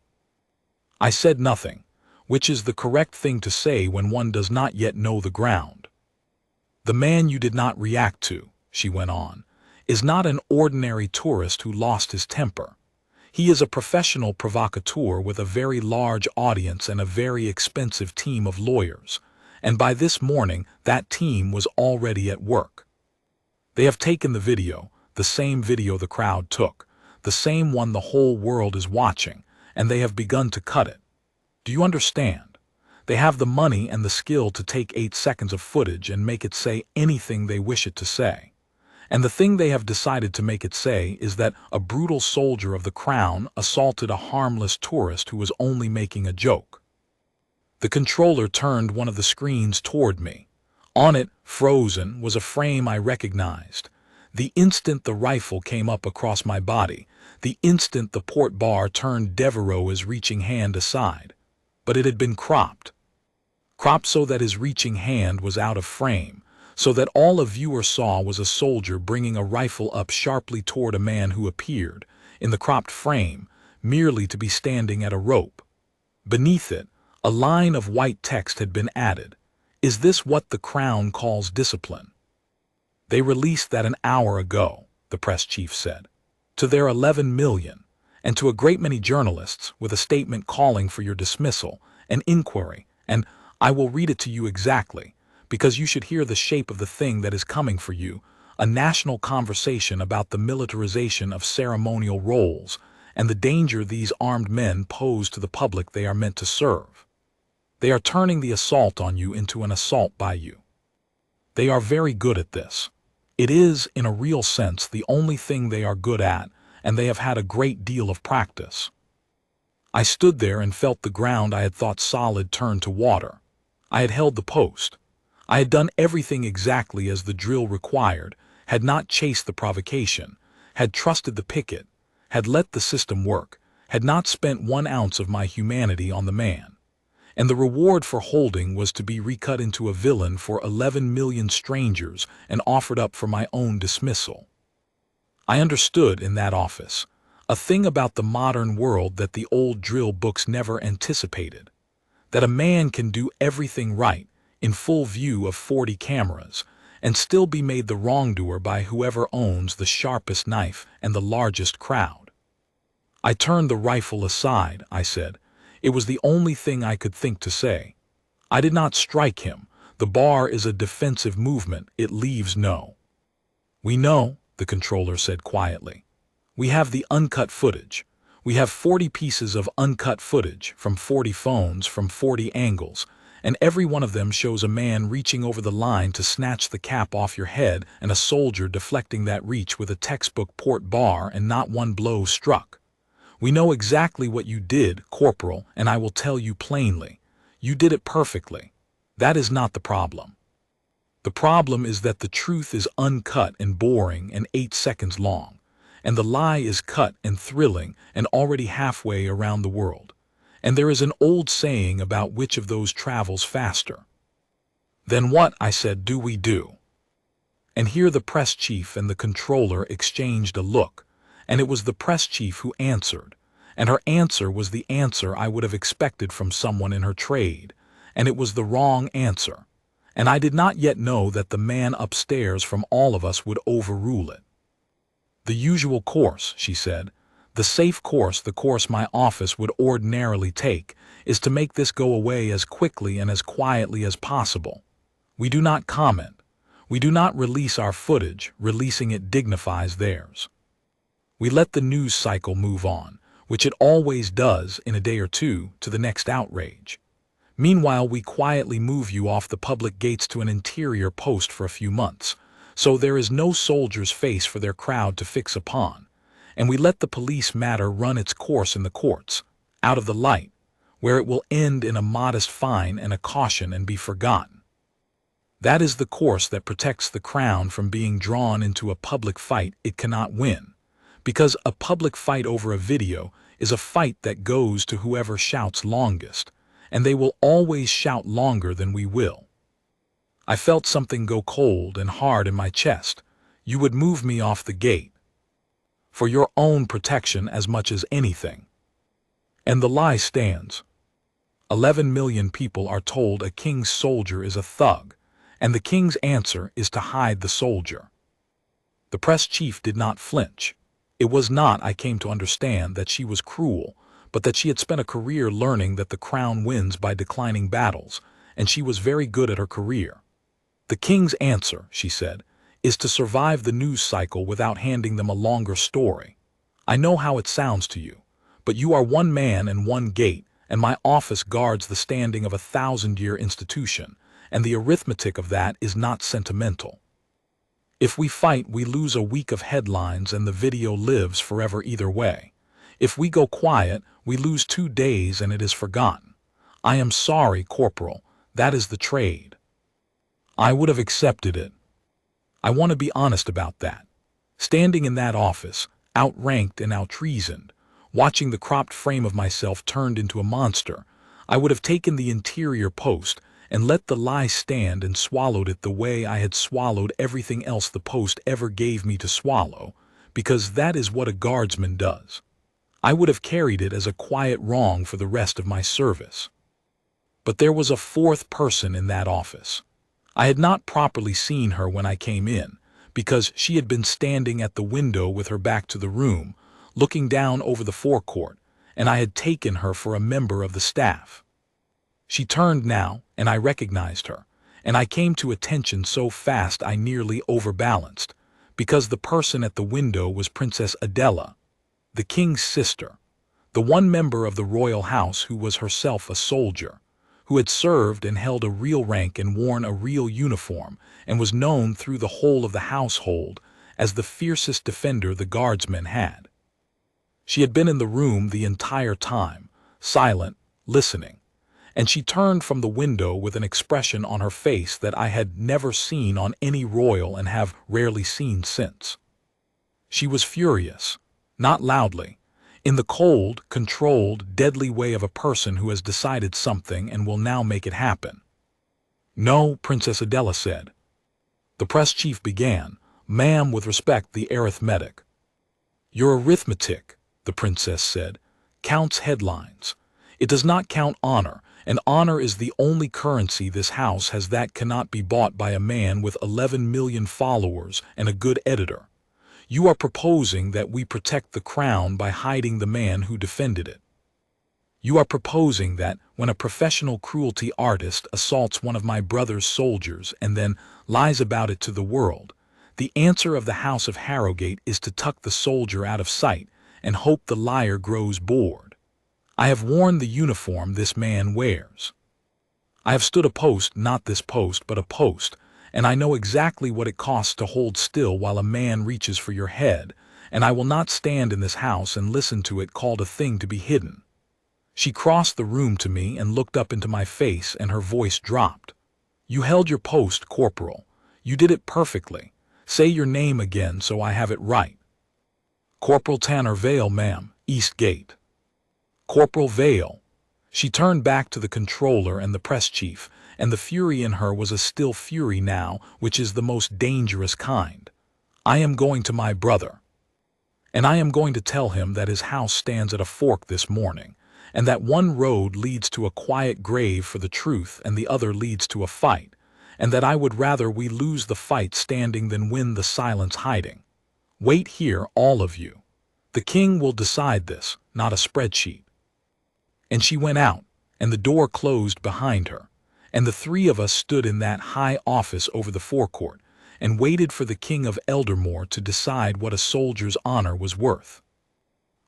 I said nothing, which is the correct thing to say when one does not yet know the ground. "The man you did not react to," she went on, "is not an ordinary tourist who lost his temper. He is a professional provocateur with a very large audience and a very expensive team of lawyers, and by this morning that team was already at work. They have taken the video, the same video the crowd took, the same one the whole world is watching, and they have begun to cut it. Do you understand? They have the money and the skill to take 8 seconds of footage and make it say anything they wish it to say. And the thing they have decided to make it say is that a brutal soldier of the crown assaulted a harmless tourist who was only making a joke." The controller turned one of the screens toward me. On it, frozen, was a frame I recognized. The instant the rifle came up across my body, the instant the port bar turned Devereaux's reaching hand aside. But it had been cropped. cropped so that his reaching hand was out of frame, so that all a viewer saw was a soldier bringing a rifle up sharply toward a man who appeared, in the cropped frame, merely to be standing at a rope. Beneath it, a line of white text had been added. "Is this what the Crown calls discipline?" "They released that an hour ago," the press chief said, "to their 11 million, and to a great many journalists, with a statement calling for your dismissal, an inquiry, and I will read it to you exactly, because you should hear the shape of the thing that is coming for you, a national conversation about the militarization of ceremonial roles and the danger these armed men pose to the public they are meant to serve. They are turning the assault on you into an assault by you. They are very good at this. It is, in a real sense, the only thing they are good at, and they have had a great deal of practice." I stood there and felt the ground I had thought solid turn to water. I had held the post. I had done everything exactly as the drill required, had not chased the provocation, had trusted the picket, had let the system work, had not spent 1 ounce of my humanity on the man. And the reward for holding was to be recut into a villain for 11 million strangers and offered up for my own dismissal. I understood in that office a thing about the modern world that the old drill books never anticipated, that a man can do everything right in full view of 40 cameras and still be made the wrongdoer by whoever owns the sharpest knife and the largest crowd. I turned the rifle aside, I said. It was the only thing I could think to say. I did not strike him. The bar is a defensive movement. It leaves no. "We know," the controller said quietly. "We have the uncut footage. We have 40 pieces of uncut footage from 40 phones from 40 angles, and every one of them shows a man reaching over the line to snatch the cap off your head and a soldier deflecting that reach with a textbook port bar and not one blow struck. We know exactly what you did, Corporal, and I will tell you plainly. You did it perfectly. That is not the problem. The problem is that the truth is uncut and boring and 8 seconds long, and the lie is cut and thrilling and already halfway around the world. And there is an old saying about which of those travels faster." "Then what," I said, "do we do?" And here the press chief and the controller exchanged a look, and it was the press chief who answered, and her answer was the answer I would have expected from someone in her trade, and it was the wrong answer, and I did not yet know that the man upstairs from all of us would overrule it. "The usual course," she said, "the safe course, the course my office would ordinarily take, is to make this go away as quickly and as quietly as possible. We do not comment. We do not release our footage. Releasing it dignifies theirs. We let the news cycle move on, which it always does in a day or two, to the next outrage. Meanwhile, we quietly move you off the public gates to an interior post for a few months, so there is no soldier's face for their crowd to fix upon, and we let the police matter run its course in the courts, out of the light, where it will end in a modest fine and a caution and be forgotten. That is the course that protects the Crown from being drawn into a public fight it cannot win, because a public fight over a video is a fight that goes to whoever shouts longest, and they will always shout longer than we will." I felt something go cold and hard in my chest. "You would move me off the gate. For your own protection as much as anything. And the lie stands. 11 million people are told a king's soldier is a thug, and the king's answer is to hide the soldier." The press chief did not flinch. It was not, I came to understand, that she was cruel, but that she had spent a career learning that the Crown wins by declining battles, and she was very good at her career. "The king's answer," she said, "is to survive the news cycle without handing them a longer story. I know how it sounds to you, but you are one man and one gate, and my office guards the standing of a 1,000-year institution, and the arithmetic of that is not sentimental. If we fight, we lose a week of headlines and the video lives forever either way. If we go quiet, we lose 2 days and it is forgotten. I am sorry, Corporal, that is the trade. I would have accepted it. I want to be honest about that. Standing in that office, outranked and outtreasoned, watching the cropped frame of myself turned into a monster, I would have taken the interior post and let the lie stand and swallowed it the way I had swallowed everything else the post ever gave me to swallow, because that is what a guardsman does. I would have carried it as a quiet wrong for the rest of my service. But there was a fourth person in that office. I had not properly seen her when I came in, because she had been standing at the window with her back to the room, looking down over the forecourt, and I had taken her for a member of the staff. She turned now, and I recognized her, and I came to attention so fast I nearly overbalanced, because the person at the window was Princess Adela, the king's sister, the one member of the royal house who was herself a soldier, who had served and held a real rank and worn a real uniform, and was known through the whole of the household as the fiercest defender the guardsmen had. She had been in the room the entire time, silent, listening, and she turned from the window with an expression on her face that I had never seen on any royal and have rarely seen since. She was furious, not loudly, in the cold, controlled, deadly way of a person who has decided something and will now make it happen. "No," Princess Adela said. The press chief began, "Ma'am, with respect, the arithmetic." "Your arithmetic," the princess said, "counts headlines. It does not count honor, and honor is the only currency this house has that cannot be bought by a man with 11 million followers and a good editor. You are proposing that we protect the crown by hiding the man who defended it. You are proposing that when a professional cruelty artist assaults one of my brother's soldiers and then lies about it to the world, the answer of the House of Harrogate is to tuck the soldier out of sight and hope the liar grows bored. I have worn the uniform this man wears. I have stood a post, not this post, but a post, and I know exactly what it costs to hold still while a man reaches for your head, and I will not stand in this house and listen to it called a thing to be hidden." She crossed the room to me and looked up into my face, and her voice dropped. "You held your post, Corporal. You did it perfectly. Say your name again so I have it right." "Corporal Tanner Vale, ma'am, East Gate." "Corporal Vale." She turned back to the controller and the press chief, and the fury in her was a still fury now, which is the most dangerous kind. "I am going to my brother. And I am going to tell him that his house stands at a fork this morning, and that one road leads to a quiet grave for the truth and the other leads to a fight, and that I would rather we lose the fight standing than win the silence hiding. Wait here, all of you. The king will decide this, not a spreadsheet." And she went out, and the door closed behind her, and the three of us stood in that high office over the forecourt and waited for the King of Eldermore to decide what a soldier's honor was worth.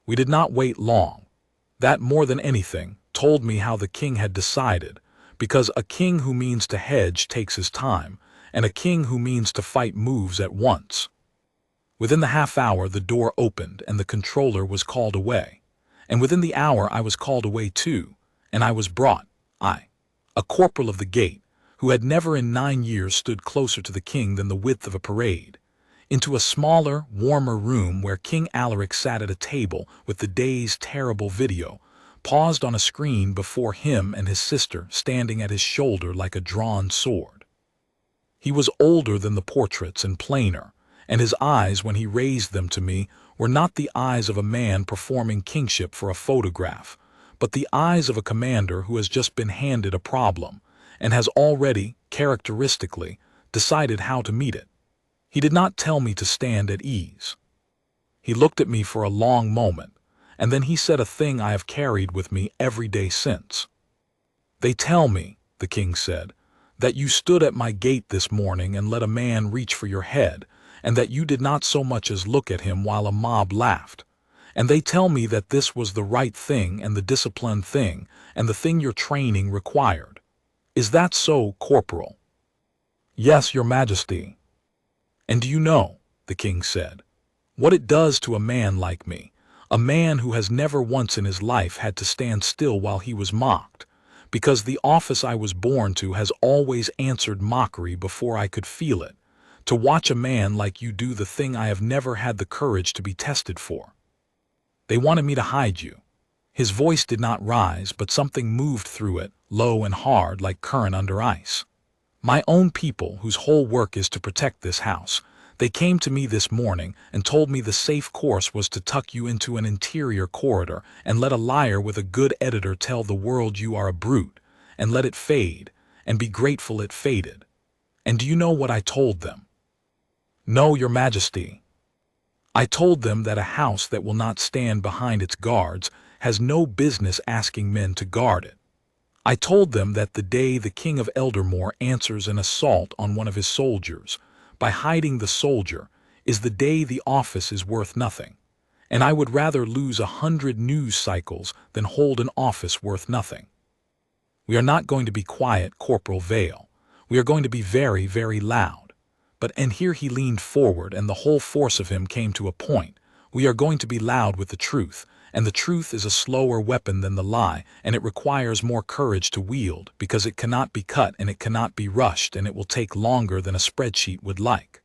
We did not wait long. That, more than anything, told me how the king had decided, because a king who means to hedge takes his time, and a king who means to fight moves at once. Within the half hour the door opened and the controller was called away, and within the hour I was called away too, and I was brought, a corporal of the gate, who had never in 9 years stood closer to the king than the width of a parade, into a smaller, warmer room where King Alaric sat at a table with the day's terrible video, paused on a screen before him and his sister standing at his shoulder like a drawn sword. He was older than the portraits and plainer, and his eyes, when he raised them to me, were not the eyes of a man performing kingship for a photograph, but the eyes of a commander who has just been handed a problem and has already, characteristically, decided how to meet it. He did not tell me to stand at ease. He looked at me for a long moment, and then he said a thing I have carried with me every day since. "They tell me," the king said, "that you stood at my gate this morning and let a man reach for your head, and that you did not so much as look at him while a mob laughed. And they tell me that this was the right thing and the disciplined thing and the thing your training required. Is that so, Corporal?" "Yes, Your Majesty." "And do you know," the king said, "what it does to a man like me, a man who has never once in his life had to stand still while he was mocked, because the office I was born to has always answered mockery before I could feel it, to watch a man like you do the thing I have never had the courage to be tested for. They wanted me to hide you." His voice did not rise, but something moved through it, low and hard like current under ice. My own people, whose whole work is to protect this house, they came to me this morning and told me the safe course was to tuck you into an interior corridor and let a liar with a good editor tell the world you are a brute, and let it fade, and be grateful it faded. And do you know what I told them? No, Your Majesty. I told them that a house that will not stand behind its guards has no business asking men to guard it. I told them that the day the King of Eldermore answers an assault on one of his soldiers, by hiding the soldier, is the day the office is worth nothing, and I would rather lose 100 news cycles than hold an office worth nothing. We are not going to be quiet, Corporal Vale. We are going to be very, very loud. And here he leaned forward and the whole force of him came to a point. We are going to be loud with the truth, and the truth is a slower weapon than the lie, and it requires more courage to wield because it cannot be cut and it cannot be rushed, and it will take longer than a spreadsheet would like.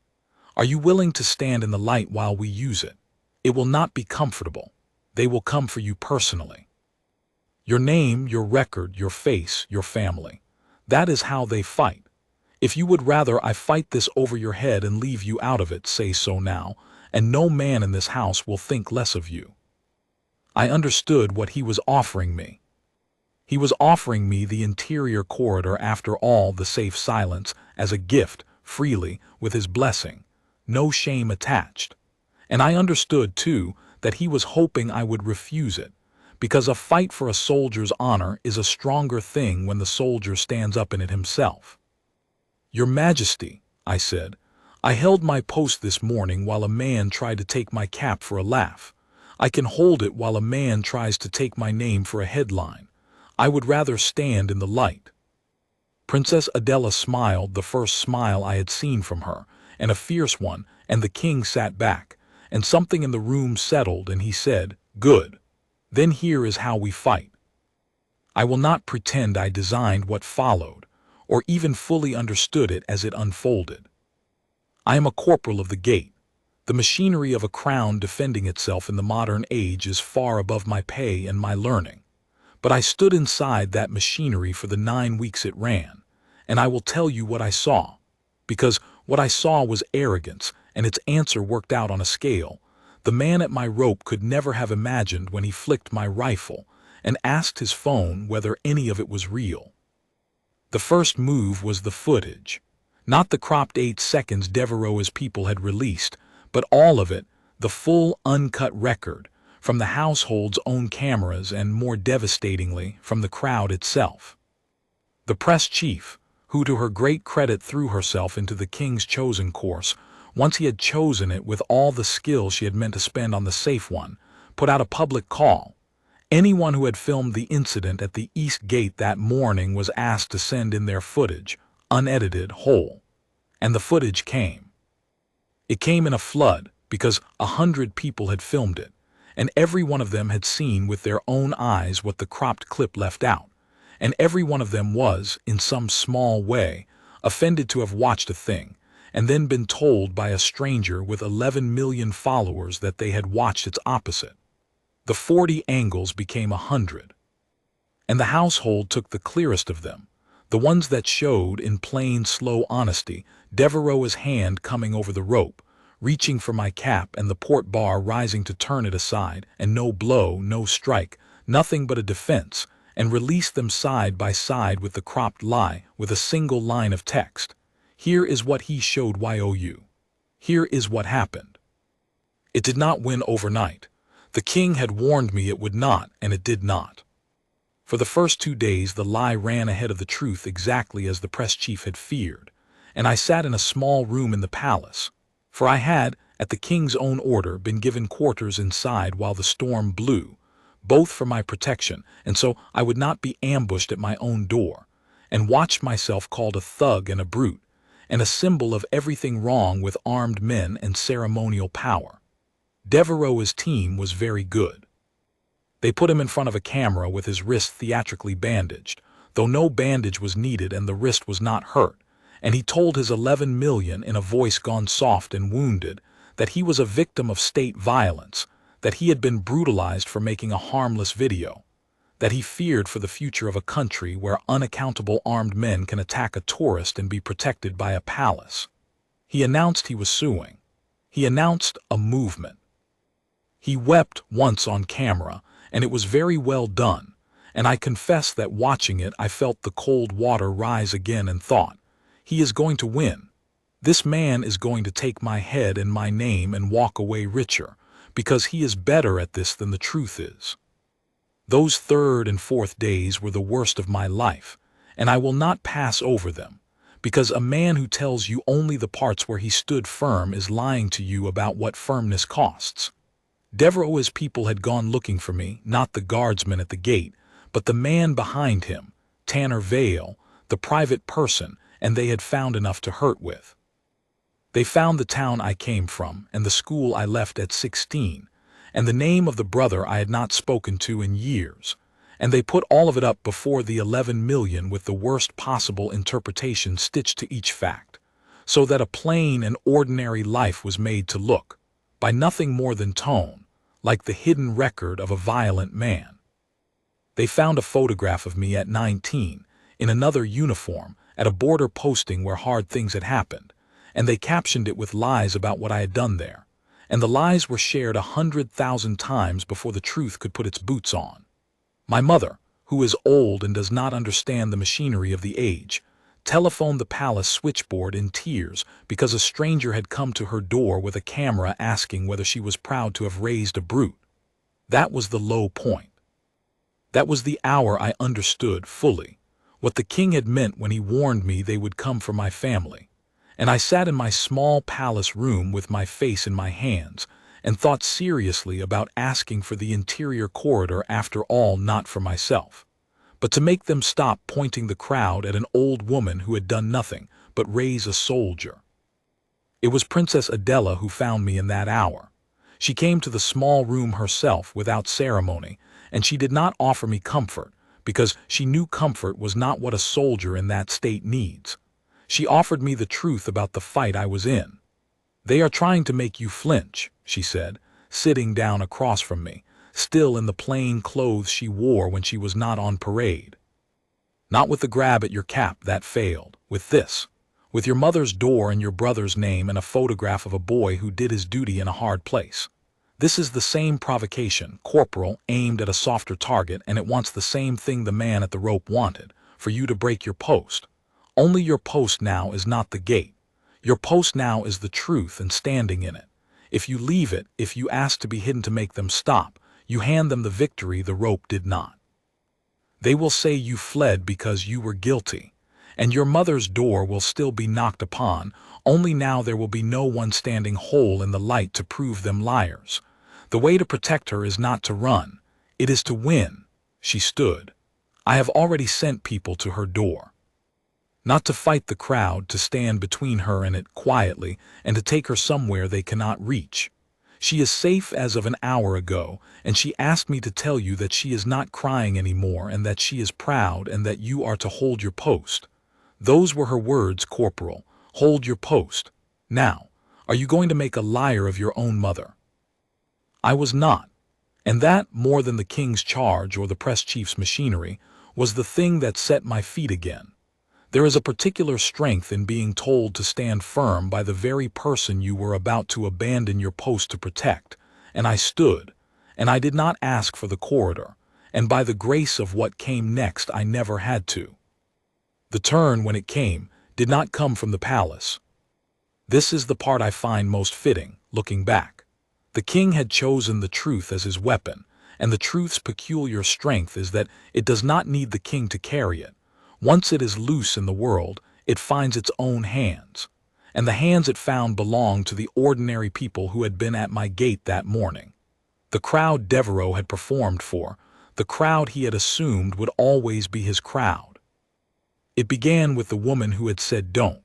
Are you willing to stand in the light while we use it? It will not be comfortable. They will come for you personally. Your name, your record, your face, your family. That is how they fight. If you would rather I fight this over your head and leave you out of it, say so now, and no man in this house will think less of you. I understood what he was offering me. He was offering me the interior corridor, after all, the safe silence, as a gift, freely, with his blessing, no shame attached. And I understood, too, that he was hoping I would refuse it, because a fight for a soldier's honor is a stronger thing when the soldier stands up in it himself. Your Majesty, I said, I held my post this morning while a man tried to take my cap for a laugh. I can hold it while a man tries to take my name for a headline. I would rather stand in the light. Princess Adela smiled, the first smile I had seen from her, and a fierce one, and the king sat back, and something in the room settled, and he said, "Good. Then here is how we fight." I will not pretend I designed what followed, or even fully understood it as it unfolded. I am a corporal of the gate. The machinery of a crown defending itself in the modern age is far above my pay and my learning. But I stood inside that machinery for the 9 weeks it ran, and I will tell you what I saw, because what I saw was arrogance, and its answer worked out on a scale the man at my rope could never have imagined when he flicked my rifle and asked his phone whether any of it was real. The first move was the footage, not the cropped 8 seconds Devereaux's people had released, but all of it, the full uncut record, from the household's own cameras and, more devastatingly, from the crowd itself. The press chief, who to her great credit threw herself into the king's chosen course, once he had chosen it with all the skill she had meant to spend on the safe one, put out a public call. Anyone who had filmed the incident at the East Gate that morning was asked to send in their footage, unedited, whole. And the footage came. It came in a flood because 100 people had filmed it, and every one of them had seen with their own eyes what the cropped clip left out, and every one of them was, in some small way, offended to have watched a thing, and then been told by a stranger with 11 million followers that they had watched its opposite. The 40 angles became 100. And the household took the clearest of them, the ones that showed, in plain, slow honesty, Devereaux's hand coming over the rope, reaching for my cap, and the port bar rising to turn it aside, and no blow, no strike, nothing but a defense, and released them side by side with the cropped lie, with a single line of text. Here is what he showed you. Here is what happened. It did not win overnight. The king had warned me it would not, and it did not. For the first 2 days the lie ran ahead of the truth, exactly as the press chief had feared, and I sat in a small room in the palace, for I had, at the king's own order, been given quarters inside while the storm blew, both for my protection, and so I would not be ambushed at my own door, and watched myself called a thug and a brute, and a symbol of everything wrong with armed men and ceremonial power. Devereaux's team was very good. They put him in front of a camera with his wrist theatrically bandaged, though no bandage was needed and the wrist was not hurt, and he told his 11 million in a voice gone soft and wounded that he was a victim of state violence, that he had been brutalized for making a harmless video, that he feared for the future of a country where unaccountable armed men can attack a tourist and be protected by a palace. He announced he was suing. He announced a movement. He wept once on camera, and it was very well done, and I confess that watching it I felt the cold water rise again and thought, he is going to win. This man is going to take my head and my name and walk away richer, because he is better at this than the truth is. Those third and fourth days were the worst of my life, and I will not pass over them, because a man who tells you only the parts where he stood firm is lying to you about what firmness costs. Devereaux's people had gone looking for me, not the guardsman at the gate, but the man behind him, Tanner Vale, the private person, and they had found enough to hurt with. They found the town I came from, and the school I left at 16, and the name of the brother I had not spoken to in years, and they put all of it up before the 11 million with the worst possible interpretation stitched to each fact, so that a plain and ordinary life was made to look, by nothing more than tone, like the hidden record of a violent man. They found a photograph of me at 19, in another uniform, at a border posting where hard things had happened, and they captioned it with lies about what I had done there, and the lies were shared 100,000 times before the truth could put its boots on. My mother, who is old and does not understand the machinery of the age, telephoned the palace switchboard in tears because a stranger had come to her door with a camera asking whether she was proud to have raised a brute. That was the low point. That was the hour I understood fully what the king had meant when he warned me they would come for my family, and I sat in my small palace room with my face in my hands and thought seriously about asking for the interior corridor, after all, not for myself, but to make them stop pointing the crowd at an old woman who had done nothing but raise a soldier. It was Princess Adela who found me in that hour. She came to the small room herself without ceremony, and she did not offer me comfort, because she knew comfort was not what a soldier in that state needs. She offered me the truth about the fight I was in. "They are trying to make you flinch," she said, sitting down across from me, still in the plain clothes she wore when she was not on parade. "Not with the grab at your cap, that failed. With this. With your mother's door and your brother's name and a photograph of a boy who did his duty in a hard place. This is the same provocation, Corporal, aimed at a softer target, and it wants the same thing the man at the rope wanted, for you to break your post. Only your post now is not the gate. Your post now is the truth and standing in it. If you leave it, if you ask to be hidden to make them stop, you hand them the victory the rope did not. They will say you fled because you were guilty, and your mother's door will still be knocked upon, only now there will be no one standing whole in the light to prove them liars. The way to protect her is not to run, it is to win." She stood. "I have already sent people to her door. Not to fight the crowd, to stand between her and it quietly, and to take her somewhere they cannot reach. She is safe as of an hour ago, and she asked me to tell you that she is not crying anymore and that she is proud and that you are to hold your post. Those were her words, Corporal. Hold your post. Now, are you going to make a liar of your own mother?" I was not, and that, more than the king's charge or the press chief's machinery, was the thing that set my feet again. There is a particular strength in being told to stand firm by the very person you were about to abandon your post to protect, and I stood, and I did not ask for the corridor, and by the grace of what came next I never had to. The turn, when it came, did not come from the palace. This is the part I find most fitting, looking back. The king had chosen the truth as his weapon, and the truth's peculiar strength is that it does not need the king to carry it. Once it is loose in the world, it finds its own hands, and the hands it found belonged to the ordinary people who had been at my gate that morning. The crowd Devereaux had performed for, the crowd he had assumed would always be his crowd. It began with the woman who had said don't.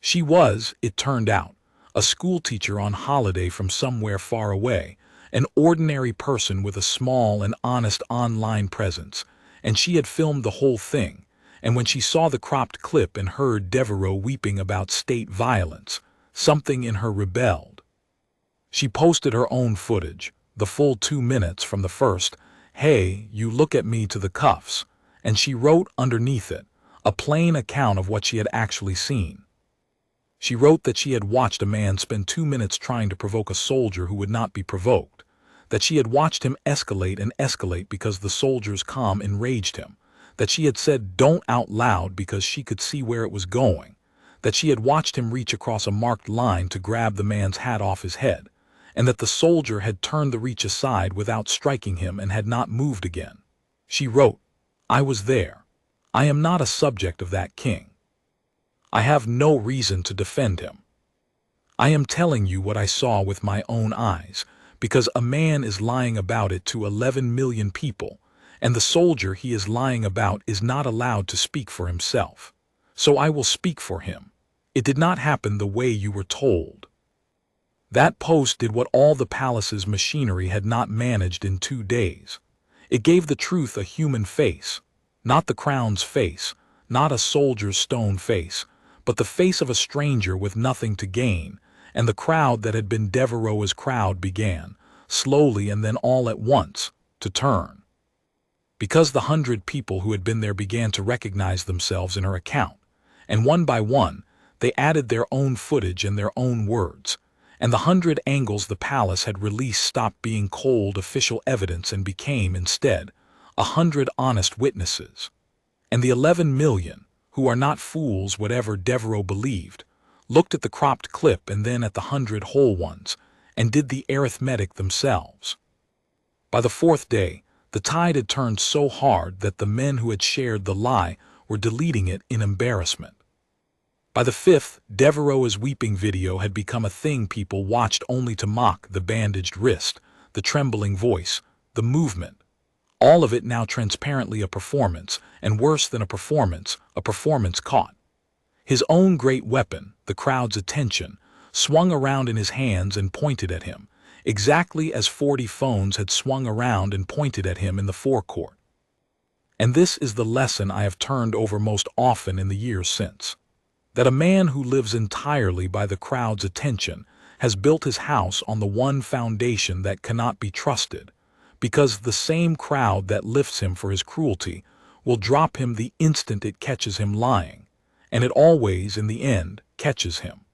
She was, it turned out, a schoolteacher on holiday from somewhere far away, an ordinary person with a small and honest online presence, and she had filmed the whole thing, and when she saw the cropped clip and heard Devereaux weeping about state violence, something in her rebelled. She posted her own footage, the full 2 minutes from the first, "Hey, you look at me" to the cuffs, and she wrote underneath it a plain account of what she had actually seen. She wrote that she had watched a man spend 2 minutes trying to provoke a soldier who would not be provoked, that she had watched him escalate and escalate because the soldier's calm enraged him, that she had said "don't" out loud because she could see where it was going, that she had watched him reach across a marked line to grab the man's hat off his head, and that the soldier had turned the reach aside without striking him and had not moved again. She wrote, "I was there. I am not a subject of that king. I have no reason to defend him. I am telling you what I saw with my own eyes, because a man is lying about it to 11 million people, and the soldier he is lying about is not allowed to speak for himself. So I will speak for him. It did not happen the way you were told." That post did what all the palace's machinery had not managed in 2 days. It gave the truth a human face, not the crown's face, not a soldier's stone face, but the face of a stranger with nothing to gain, and the crowd that had been Devereaux's crowd began, slowly and then all at once, to turn. Because the 100 people who had been there began to recognize themselves in her account, and one by one, they added their own footage and their own words, and the 100 angles the palace had released stopped being cold official evidence and became, instead, 100 honest witnesses. And the 11 million, who are not fools whatever Devereaux believed, looked at the cropped clip and then at the 100 whole ones, and did the arithmetic themselves. By the 4th day, the tide had turned so hard that the men who had shared the lie were deleting it in embarrassment. By the 5th, Devereaux's weeping video had become a thing people watched only to mock: the bandaged wrist, the trembling voice, the movement. All of it now transparently a performance, and worse than a performance caught. His own great weapon, the crowd's attention, swung around in his hands and pointed at him, exactly as 40 phones had swung around and pointed at him in the forecourt. And this is the lesson I have turned over most often in the years since: that a man who lives entirely by the crowd's attention has built his house on the one foundation that cannot be trusted, because the same crowd that lifts him for his cruelty will drop him the instant it catches him lying, and it always, in the end, catches him.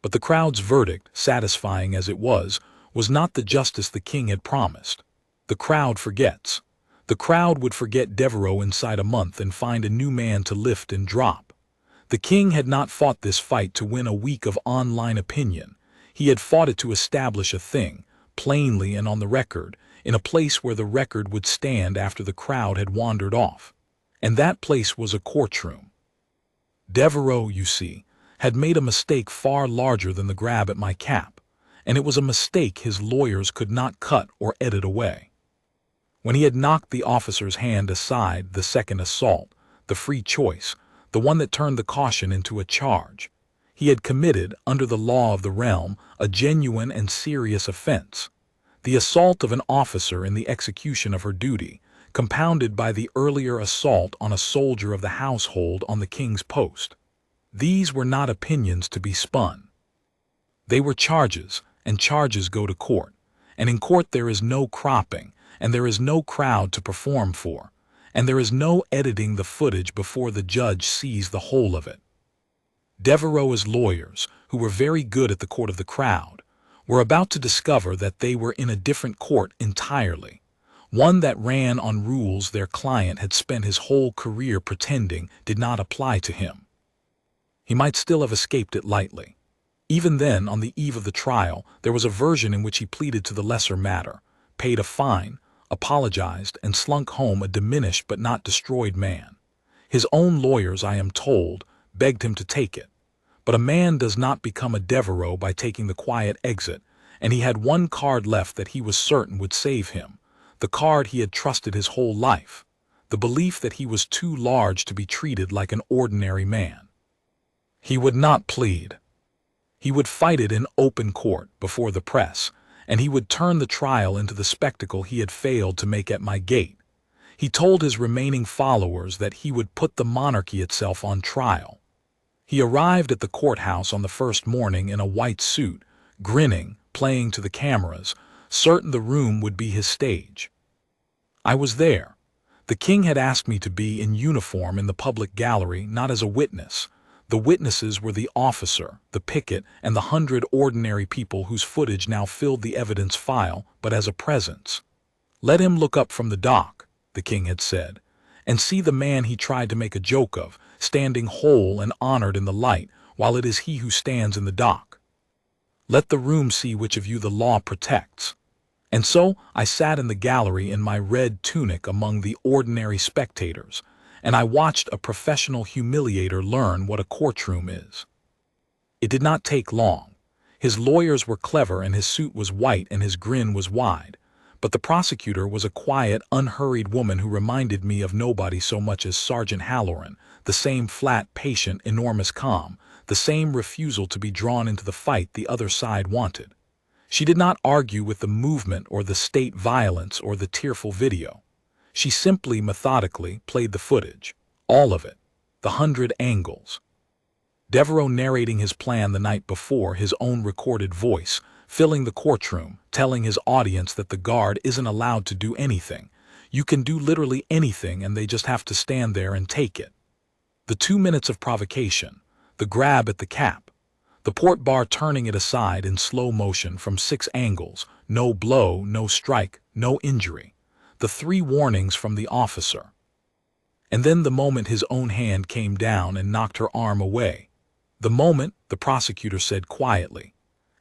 But the crowd's verdict, satisfying as it was not the justice the king had promised. The crowd forgets. The crowd would forget Devereaux inside a month and find a new man to lift and drop. The king had not fought this fight to win a week of online opinion. He had fought it to establish a thing, plainly and on the record, in a place where the record would stand after the crowd had wandered off. And that place was a courtroom. Devereaux, you see, had made a mistake far larger than the grab at my cap, and it was a mistake his lawyers could not cut or edit away. When he had knocked the officer's hand aside, the second assault, the free choice, the one that turned the caution into a charge, he had committed, under the law of the realm, a genuine and serious offense: the assault of an officer in the execution of her duty, compounded by the earlier assault on a soldier of the household on the king's post. These were not opinions to be spun. They were charges, and charges go to court, and in court there is no cropping, and there is no crowd to perform for, and there is no editing the footage before the judge sees the whole of it. Devereaux's lawyers, who were very good at the court of the crowd, were about to discover that they were in a different court entirely, one that ran on rules their client had spent his whole career pretending did not apply to him. He might still have escaped it lightly. Even then, on the eve of the trial, there was a version in which he pleaded to the lesser matter, paid a fine, apologized, and slunk home a diminished but not destroyed man. His own lawyers, I am told, begged him to take it. But a man does not become a Devereaux by taking the quiet exit, and he had one card left that he was certain would save him, the card he had trusted his whole life, the belief that he was too large to be treated like an ordinary man. He would not plead. He would fight it in open court, before the press, and he would turn the trial into the spectacle he had failed to make at my gate. He told his remaining followers that he would put the monarchy itself on trial. He arrived at the courthouse on the first morning in a white suit, grinning, playing to the cameras, certain the room would be his stage. I was there. The king had asked me to be in uniform in the public gallery, not as a witness. The witnesses were the officer, the picket, and the 100 ordinary people whose footage now filled the evidence file, but as a presence. Let him look up from the dock, the king had said, and see the man he tried to make a joke of, standing whole and honored in the light, while it is he who stands in the dock. Let the room see which of you the law protects. And so I sat in the gallery in my red tunic among the ordinary spectators, and I watched a professional humiliator learn what a courtroom is. It did not take long. His lawyers were clever and his suit was white and his grin was wide. But the prosecutor was a quiet, unhurried woman who reminded me of nobody so much as Sergeant Halloran, the same flat, patient, enormous calm, the same refusal to be drawn into the fight the other side wanted. She did not argue with the movement or the state violence or the tearful video. She simply, methodically, played the footage. All of it. The 100 angles. Devereaux narrating his plan the night before, his own recorded voice, filling the courtroom, telling his audience that the guard isn't allowed to do anything. You can do literally anything and they just have to stand there and take it. The 2 minutes of provocation, the grab at the cap, the port bar turning it aside in slow motion from 6 angles, no blow, no strike, no injury, the 3 warnings from the officer. And then the moment his own hand came down and knocked her arm away. The moment, the prosecutor said quietly,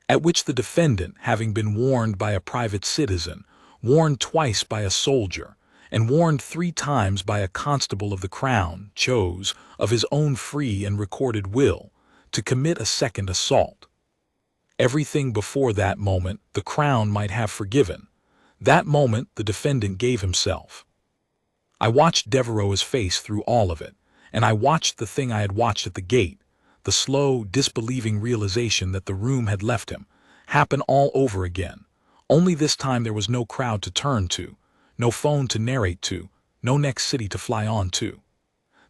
at which the defendant, having been warned by a private citizen, warned twice by a soldier, and warned 3 times by a constable of the crown, chose, of his own free and recorded will, to commit a second assault. Everything before that moment the crown might have forgiven. That moment the defendant gave himself. I watched Devereaux's face through all of it, and I watched the thing I had watched at the gate, the slow, disbelieving realization that the room had left him, happen all over again. Only this time there was no crowd to turn to, no phone to narrate to, no next city to fly on to.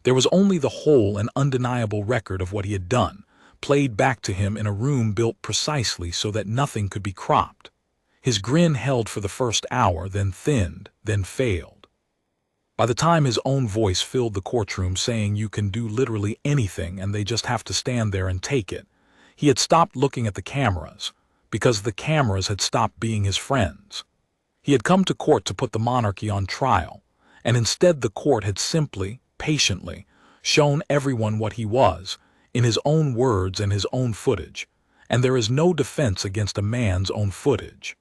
There was only the whole and undeniable record of what he had done, played back to him in a room built precisely so that nothing could be cropped. His grin held for the first hour, then thinned, then failed. By the time his own voice filled the courtroom saying you can do literally anything and they just have to stand there and take it, he had stopped looking at the cameras, because the cameras had stopped being his friends. He had come to court to put the monarchy on trial, and instead the court had simply, patiently, shown everyone what he was, in his own words and his own footage, and there is no defense against a man's own footage.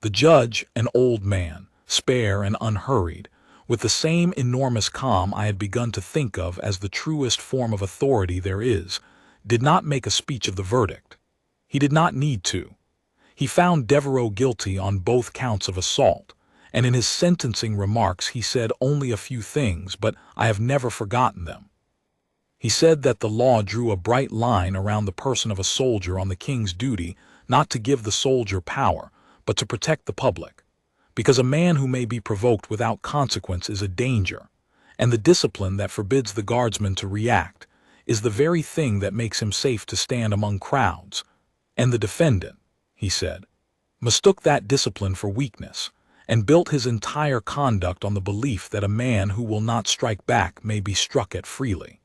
The judge, an old man, spare and unhurried, with the same enormous calm I had begun to think of as the truest form of authority there is, did not make a speech of the verdict. He did not need to. He found Devereaux guilty on both counts of assault, and in his sentencing remarks he said only a few things, but I have never forgotten them. He said that the law drew a bright line around the person of a soldier on the king's duty not to give the soldier power, but to protect the public. Because a man who may be provoked without consequence is a danger, and the discipline that forbids the guardsman to react is the very thing that makes him safe to stand among crowds. And the defendant, he said, mistook that discipline for weakness, and built his entire conduct on the belief that a man who will not strike back may be struck at freely.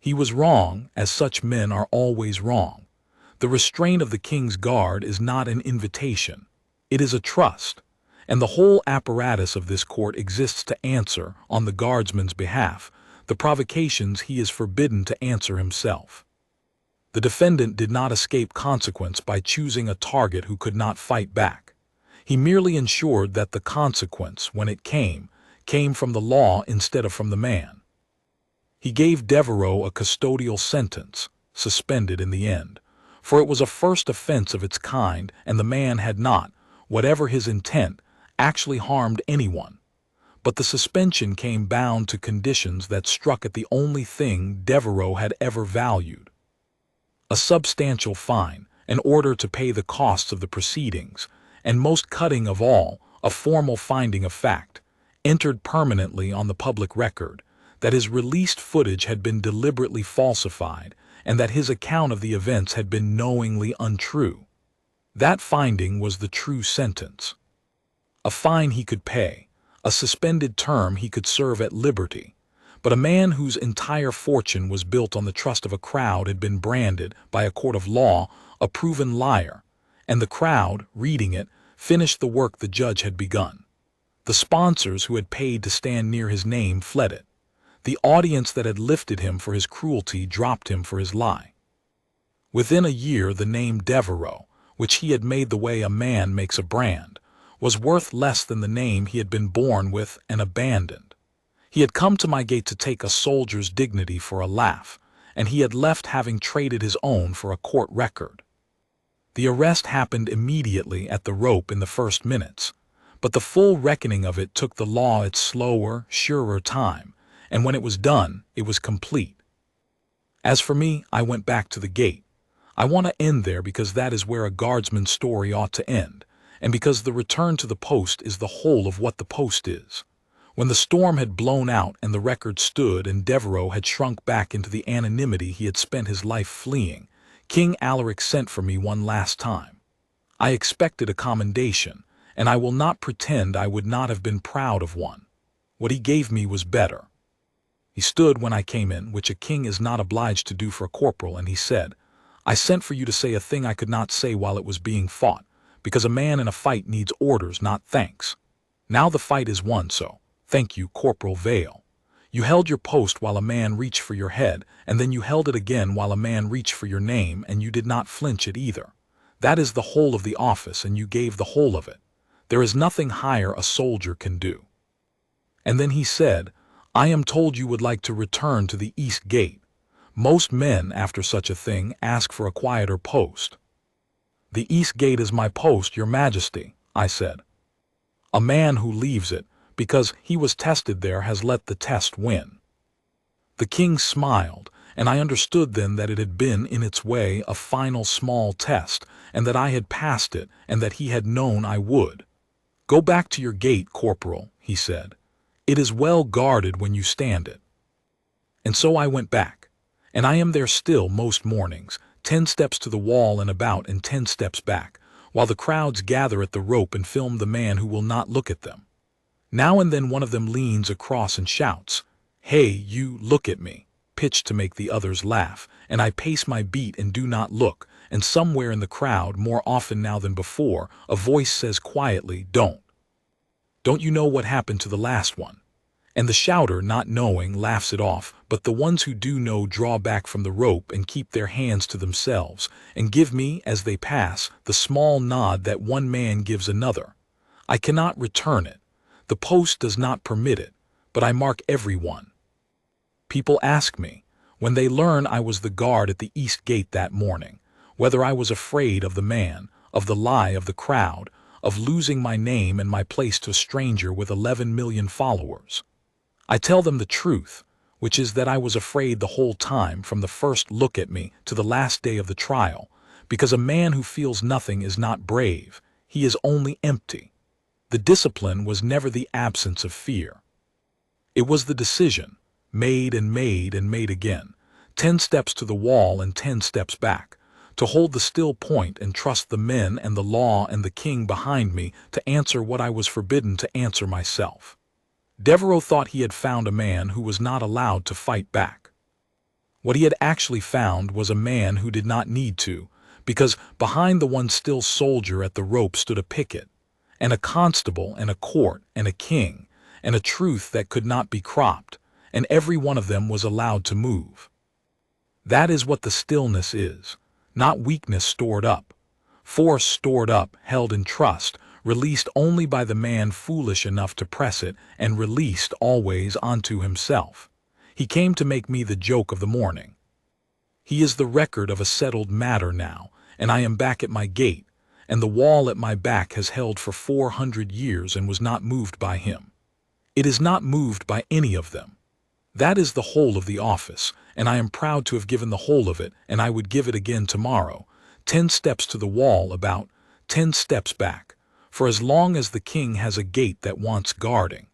He was wrong, as such men are always wrong. The restraint of the king's guard is not an invitation, it is a trust. And the whole apparatus of this court exists to answer, on the guardsman's behalf, the provocations he is forbidden to answer himself. The defendant did not escape consequence by choosing a target who could not fight back. He merely ensured that the consequence, when it came from the law instead of from the man. He gave Devereaux a custodial sentence, suspended in the end, for it was a first offense of its kind and the man had not, whatever his intent, actually harmed anyone, but the suspension came bound to conditions that struck at the only thing Devereaux had ever valued. A substantial fine, an order to pay the costs of the proceedings, and most cutting of all, a formal finding of fact, entered permanently on the public record, that his released footage had been deliberately falsified and that his account of the events had been knowingly untrue. That finding was the true sentence. A fine he could pay, a suspended term he could serve at liberty. But a man whose entire fortune was built on the trust of a crowd had been branded, by a court of law, a proven liar, and the crowd, reading it, finished the work the judge had begun. The sponsors who had paid to stand near his name fled it. The audience that had lifted him for his cruelty dropped him for his lie. Within a year the name Devereaux, which he had made the way a man makes a brand, was worth less than the name he had been born with and abandoned. He had come to my gate to take a soldier's dignity for a laugh, and he had left having traded his own for a court record. The arrest happened immediately at the rope in the first minutes, but the full reckoning of it took the law its slower, surer time, and when it was done, it was complete. As for me, I went back to the gate. I want to end there because that is where a guardsman's story ought to end, and because the return to the post is the whole of what the post is. When the storm had blown out and the record stood and Devereaux had shrunk back into the anonymity he had spent his life fleeing, King Alaric sent for me one last time. I expected a commendation, and I will not pretend I would not have been proud of one. What he gave me was better. He stood when I came in, which a king is not obliged to do for a corporal, and he said, "I sent for you to say a thing I could not say while it was being fought, because a man in a fight needs orders, not thanks. Now the fight is won, so thank you, Corporal Vale. You held your post while a man reached for your head, and then you held it again while a man reached for your name, and you did not flinch at either. That is the whole of the office, and you gave the whole of it. There is nothing higher a soldier can do." And then he said, "I am told you would like to return to the East Gate. Most men, after such a thing, ask for a quieter post." "The East Gate is my post, your Majesty," I said. "A man who leaves it, because he was tested there, has let the test win." The king smiled, and I understood then that it had been, in its way, a final small test, and that I had passed it, and that he had known I would. "Go back to your gate, Corporal," he said. "It is well guarded when you stand it." And so I went back, and I am there still most mornings, 10 steps to the wall and about and 10 steps back, while the crowds gather at the rope and film the man who will not look at them. Now and then one of them leans across and shouts, "Hey, you, look at me," pitched to make the others laugh, and I pace my beat and do not look, and somewhere in the crowd, more often now than before, a voice says quietly, Don't you know what happened to the last one?" And the shouter, not knowing, laughs it off, but the ones who do know draw back from the rope and keep their hands to themselves, and give me, as they pass, the small nod that one man gives another. I cannot return it. The post does not permit it, but I mark every one. People ask me, when they learn I was the guard at the East Gate that morning, whether I was afraid of the man, of the lie of the crowd, of losing my name and my place to a stranger with 11 million followers. I tell them the truth, which is that I was afraid the whole time, from the first look at me to the last day of the trial, because a man who feels nothing is not brave, he is only empty. The discipline was never the absence of fear. It was the decision, made and made and made again, 10 steps to the wall and 10 steps back, to hold the still point and trust the men and the law and the king behind me to answer what I was forbidden to answer myself. Devereaux thought he had found a man who was not allowed to fight back. What he had actually found was a man who did not need to, because behind the one still soldier at the rope stood a picket, and a constable and a court and a king, and a truth that could not be cropped, and every one of them was allowed to move. That is what the stillness is, not weakness stored up, force stored up, held in trust, released only by the man foolish enough to press it, and released always onto himself. He came to make me the joke of the morning. He is the record of a settled matter now, and I am back at my gate, and the wall at my back has held for 400 years and was not moved by him. It is not moved by any of them. That is the whole of the office, and I am proud to have given the whole of it, and I would give it again tomorrow, 10 steps to the wall, about 10 steps back, for as long as the king has a gate that wants guarding.